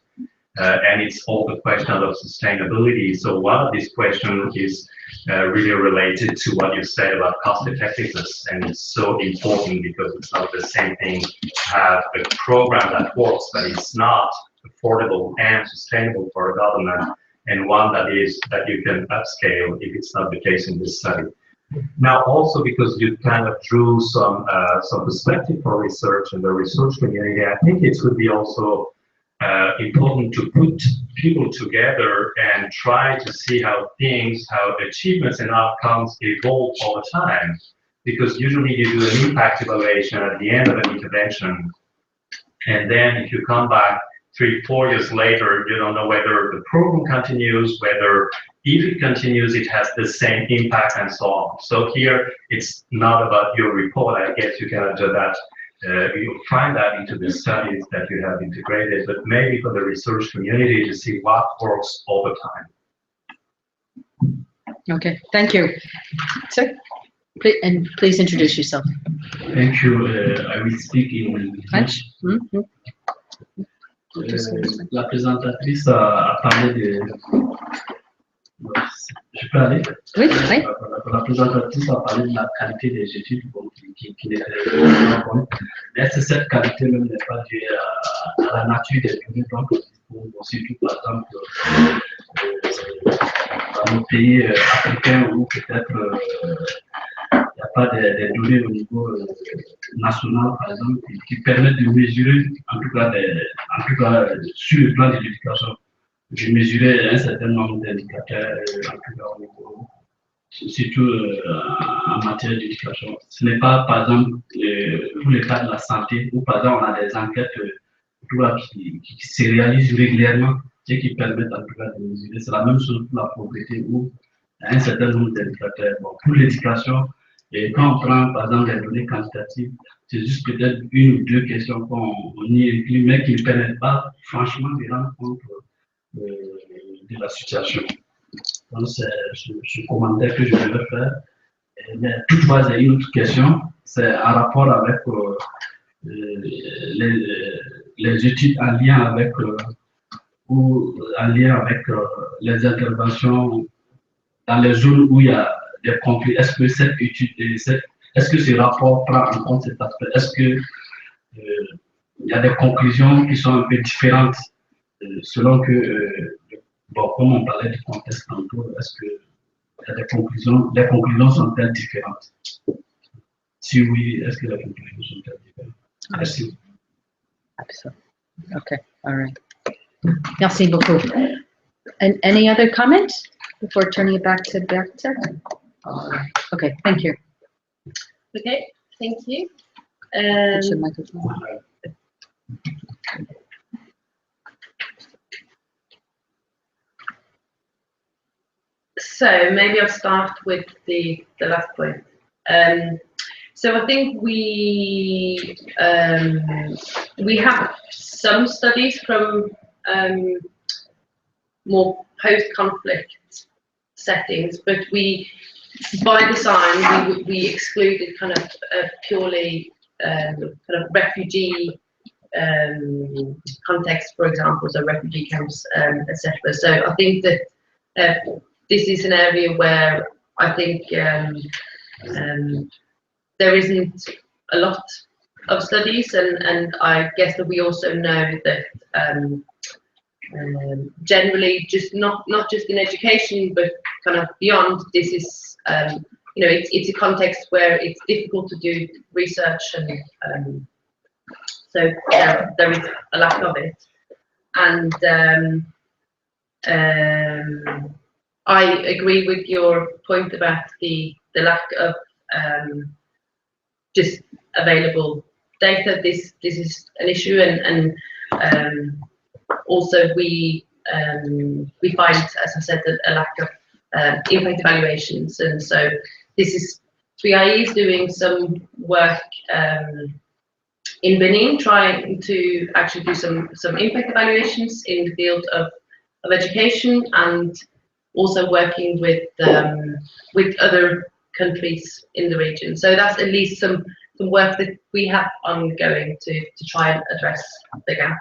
And it's all the question of sustainability. So one of these questions is really related to what you said about cost effectiveness, and it's so important because it's not the same thing to have a program that works but it's not affordable and sustainable for a government, and one that you can upscale if it's not the case in this study. Now, also because you kind of drew some perspective for research in the research community, I think it would be also important to put people together and try to see how achievements and outcomes evolve over time. Because usually you do an impact evaluation at the end of an intervention, and then if you come back 3-4 years later, you don't know whether the program continues, whether if it continues, it has the same impact and so on. So here, it's not about your report. I guess you cannot do that. You'll find that into the studies that you have integrated, but maybe for the research community to see what works over time. Okay, thank you. Sir, and please introduce yourself. Thank you. I will speak in French. La présentatrice a parlé de... Je peux aller? Oui, oui. La présentatrice a parlé de la qualité des études qui n'était pas bonne. Mais est-ce que cette qualité même n'est pas due à la nature des données? Donc, surtout par exemple, dans nos pays africains où peut-être il n'y a pas des données au niveau national, par exemple, qui permettent de mesurer, en tout cas sur le plan de l'éducation, de mesurer un certain nombre d'indicateurs, en tout cas, surtout en matière d'éducation. Ce n'est pas, par exemple, pour le cas de la santé, où par exemple on a des enquêtes qui se réalisent régulièrement, ce qui permettent en tout cas de mesurer. C'est la même chose pour la pauvreté, où il y a un certain nombre d'indicateurs. Bon, pour l'éducation, et quand on prend par exemple les données quantitatives, c'est juste peut-être 1 ou 2 questions qu'on y inclut, mais qui ne permettent pas franchement de rendre compte de la situation. Donc c'est ce commentaire que je devais faire. Mais toutefois, j'ai une autre question, c'est en rapport avec les études en lien avec les interventions dans les zones où il y a des conflits. Est-ce que cette étude, est-ce que ce rapport prend en compte cet aspect? Est-ce que il y a des conclusions qui sont un peu différentes selon que, bon, comme on parlait du contexte tantôt, est-ce que il y a les conclusions sont-elles différentes? Si oui, est-ce que les conclusions sont-elles différentes? Merci. Absolutely. Okay, all right. Merci beaucoup. And any other comments before turning it back to Bertha? Okay, thank you. Okay, thank you. Put your microphone. So maybe I'll start with the last point. So I think we have some studies from more post-conflict settings, but by design, we excluded kind of purely kind of refugee context, for example, so refugee camps, etc. So I think that this is an area where I think there isn't a lot of studies, and I guess that we also know that generally, just not just in education, but kind of beyond, this is it's a context where it's difficult to do research, and so there is a lack of it. And I agree with your point about the lack of just available data. This is an issue, and also we find, as I said, a lack of impact evaluations, and so this is 3IE is doing some work in Benin, trying to actually do some impact evaluations in the field of education, and also working with other countries in the region. So that's at least some work that we have ongoing to try and address the gap.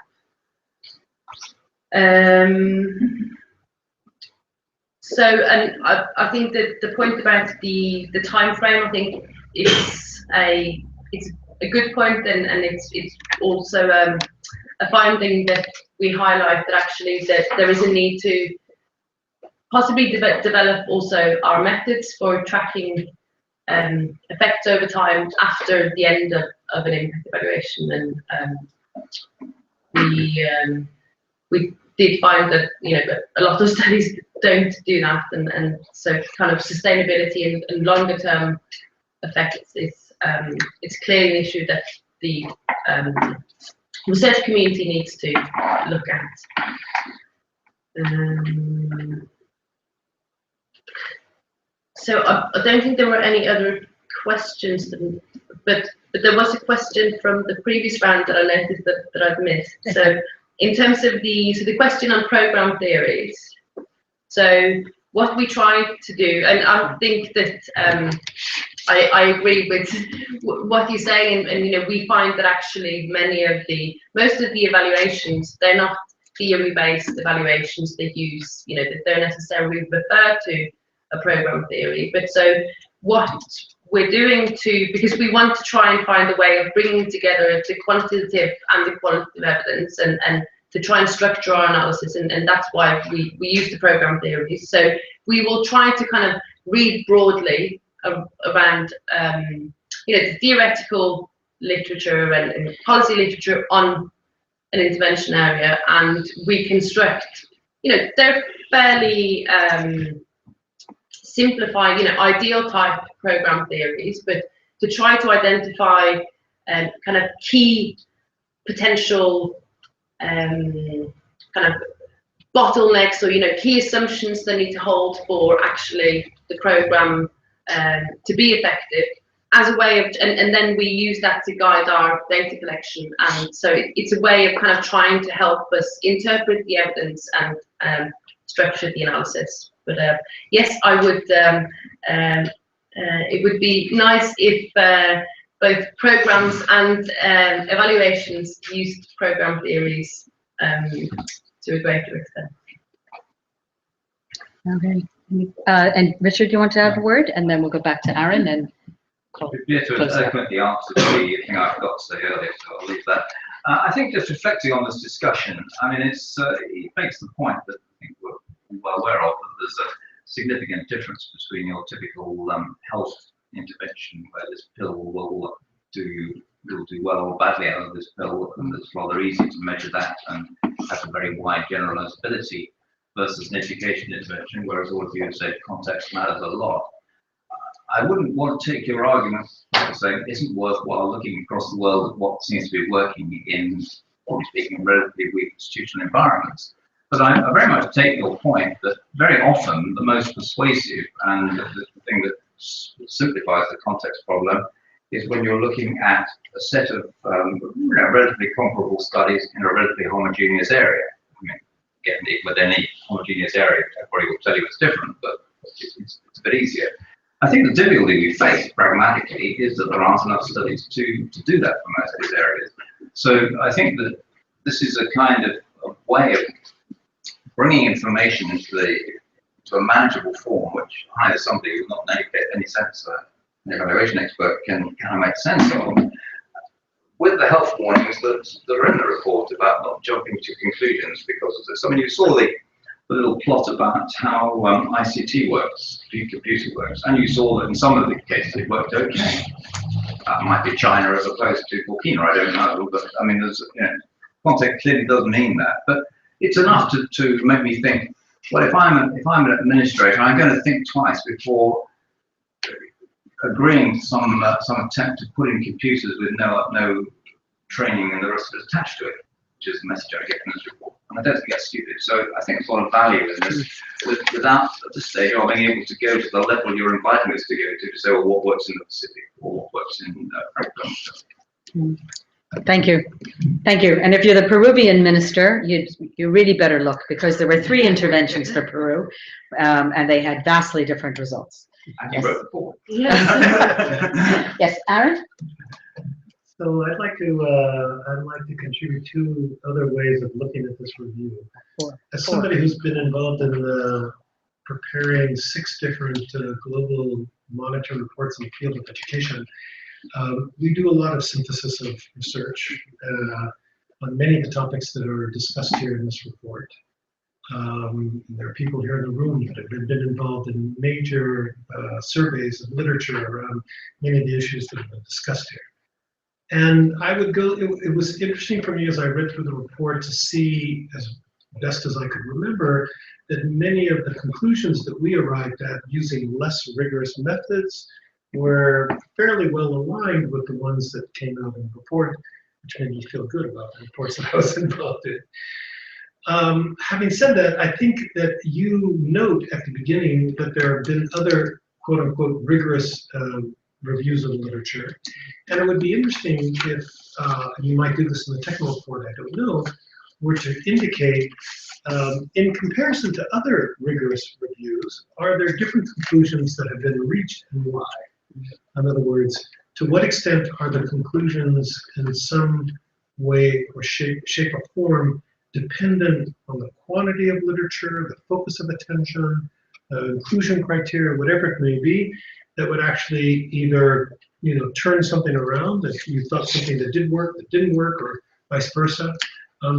So, and I think that the point about the time frame, I think it's a good point, and it's also a finding that we highlight, that actually that there is a need to possibly develop also our methods for tracking effects over time after the end of an impact evaluation, and we did find that a lot of studies don't do that, and so kind of sustainability and longer term effects is it's clearly an issue that the research community needs to look at. So I don't think there were any other questions, but there was a question from the previous round that I noticed that I've missed. So in terms of the question on program theories, so what we tried to do, and I think that I agree with what you're saying, and we find that actually most of the evaluations, they're not theory-based evaluations. They use, they don't necessarily refer to a program theory, but so what we're doing because we want to try and find a way of bringing together the quantitative and the qualitative evidence, and to try and structure our analysis, and that's why we use the program theories. So we will try to kind of read broadly around the theoretical literature and policy literature on an intervention area, and we construct, they're fairly simplified, ideal type program theories, but to try to identify kind of key potential kind of bottlenecks, or key assumptions that need to hold for actually the program to be effective, as a way of, and then we use that to guide our data collection, and so it's a way of kind of trying to help us interpret the evidence and structure the analysis. But yes, I would. It would be nice if both programs and evaluations used program theories to a greater extent. Okay. And Richard, do you want to have a word? And then we'll go back to Aaron and Beatrice eloquently answered the thing I forgot to say earlier, so I'll leave that. I think just reflecting on this discussion, I mean, it makes the point that I think we're well aware of, that there's a significant difference between your typical health intervention, where this pill will do well or badly out of this pill, and it's rather easy to measure that and has a very wide generalizability, versus an education intervention, whereas all of you have said context matters a lot. I wouldn't want to take your argument saying it isn't worthwhile looking across the world at what seems to be working in, probably speaking, relatively weak institutional environments. But I very much take your point that very often the most persuasive and the thing that simplifies the context problem is when you're looking at a set of relatively comparable studies in a relatively homogeneous area. I mean, again, with any homogeneous area, everybody will tell you it's different, but it's a bit easier. I think the difficulty we face pragmatically is that there aren't enough studies to do that for most of these areas. So I think that this is a kind of way of bringing information into a manageable form, which either somebody who's not any sense an evaluation expert can kind of make sense of, with the health warnings that are in the report about not jumping to conclusions because of this. I mean, you saw the little plot about how ICT works, computer works, and you saw that in some of the cases it worked okay. That might be China as opposed to Burkina, I don't know, but I mean, there's, context clearly does mean that, but it's enough to make me think, well, if I'm an administrator, I'm going to think twice before agreeing to some attempt to put in computers with no training and the rest of it attached to it, which is the message I get from this report. And I don't think that's stupid. So I think there's a lot of value in this, without at this stage of being able to go to the level you're inviting us to go to say, well, what works in the Pacific or what works in Francophone. Thank you. Thank you. And if you're the Peruvian minister, you really better look, because there were 3 interventions for Peru, and they had vastly different results. And you wrote the report. Yes, Aaron? So I'd like to contribute 2 other ways of looking at this review. As somebody who's been involved in preparing 6 different global monitor reports in the field of education, we do a lot of synthesis of research on many of the topics that are discussed here in this report. There are people here in the room that have been involved in major surveys of literature around many of the issues that have been discussed here. And I would go, it was interesting for me as I read through the report to see, as best as I could remember, that many of the conclusions that we arrived at using less rigorous methods were fairly well aligned with the ones that came out in the report, which made me feel good about the reports that I was involved in. Having said that, I think that you note at the beginning that there have been other quote unquote rigorous reviews of literature. And it would be interesting if, you might do this in the technical report, I don't know, were to indicate, in comparison to other rigorous reviews, are there different conclusions that have been reached and why? In other words, to what extent are the conclusions in some way or shape or form dependent on the quantity of literature, the focus of attention, inclusion criteria, whatever it may be, that would actually either, turn something around, that you thought something that did work, that didn't work, or vice versa.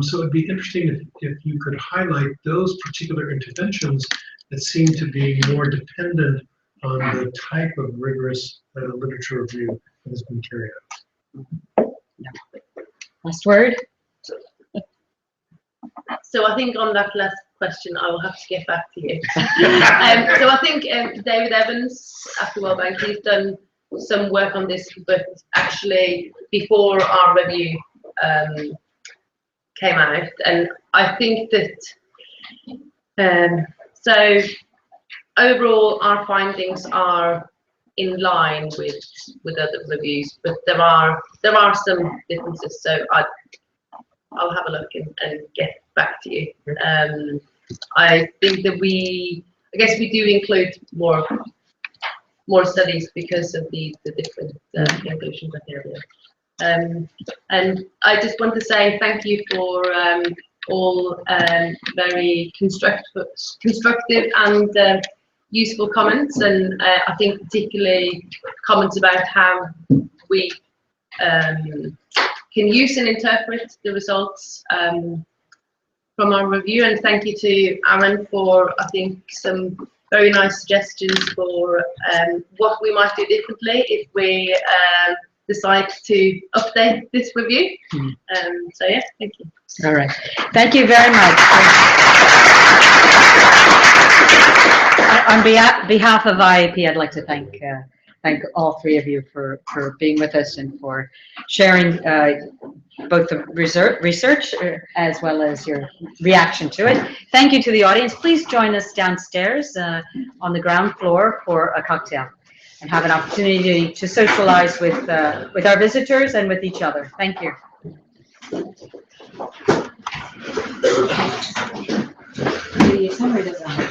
So it'd be interesting if you could highlight those particular interventions that seem to be more dependent on the type of rigorous literature review that has been carried out. Last word? So I think on that last question, I will have to get back to you. So I think David Evans at the World Bank, he's done some work on this, but actually before our review came out, and I think that so overall our findings are in line with other reviews, but there are some differences. So I'll have a look and get back to you. I think that I guess we do include more studies because of the different inclusion criteria. And I just want to say thank you for all very constructive and useful comments, and I think particularly comments about how we can use and interpret the results from our review. And thank you to Aaron for, I think, some very nice suggestions for what we might do differently if we decide to update this review. So yeah, thank you. All right. Thank you very much. On behalf of IAP, I'd like to thank all three of you for being with us and for sharing both the research as well as your reaction to it. Thank you to the audience. Please join us downstairs on the ground floor for a cocktail and have an opportunity to socialize with our visitors and with each other. Thank you. The summary doesn't have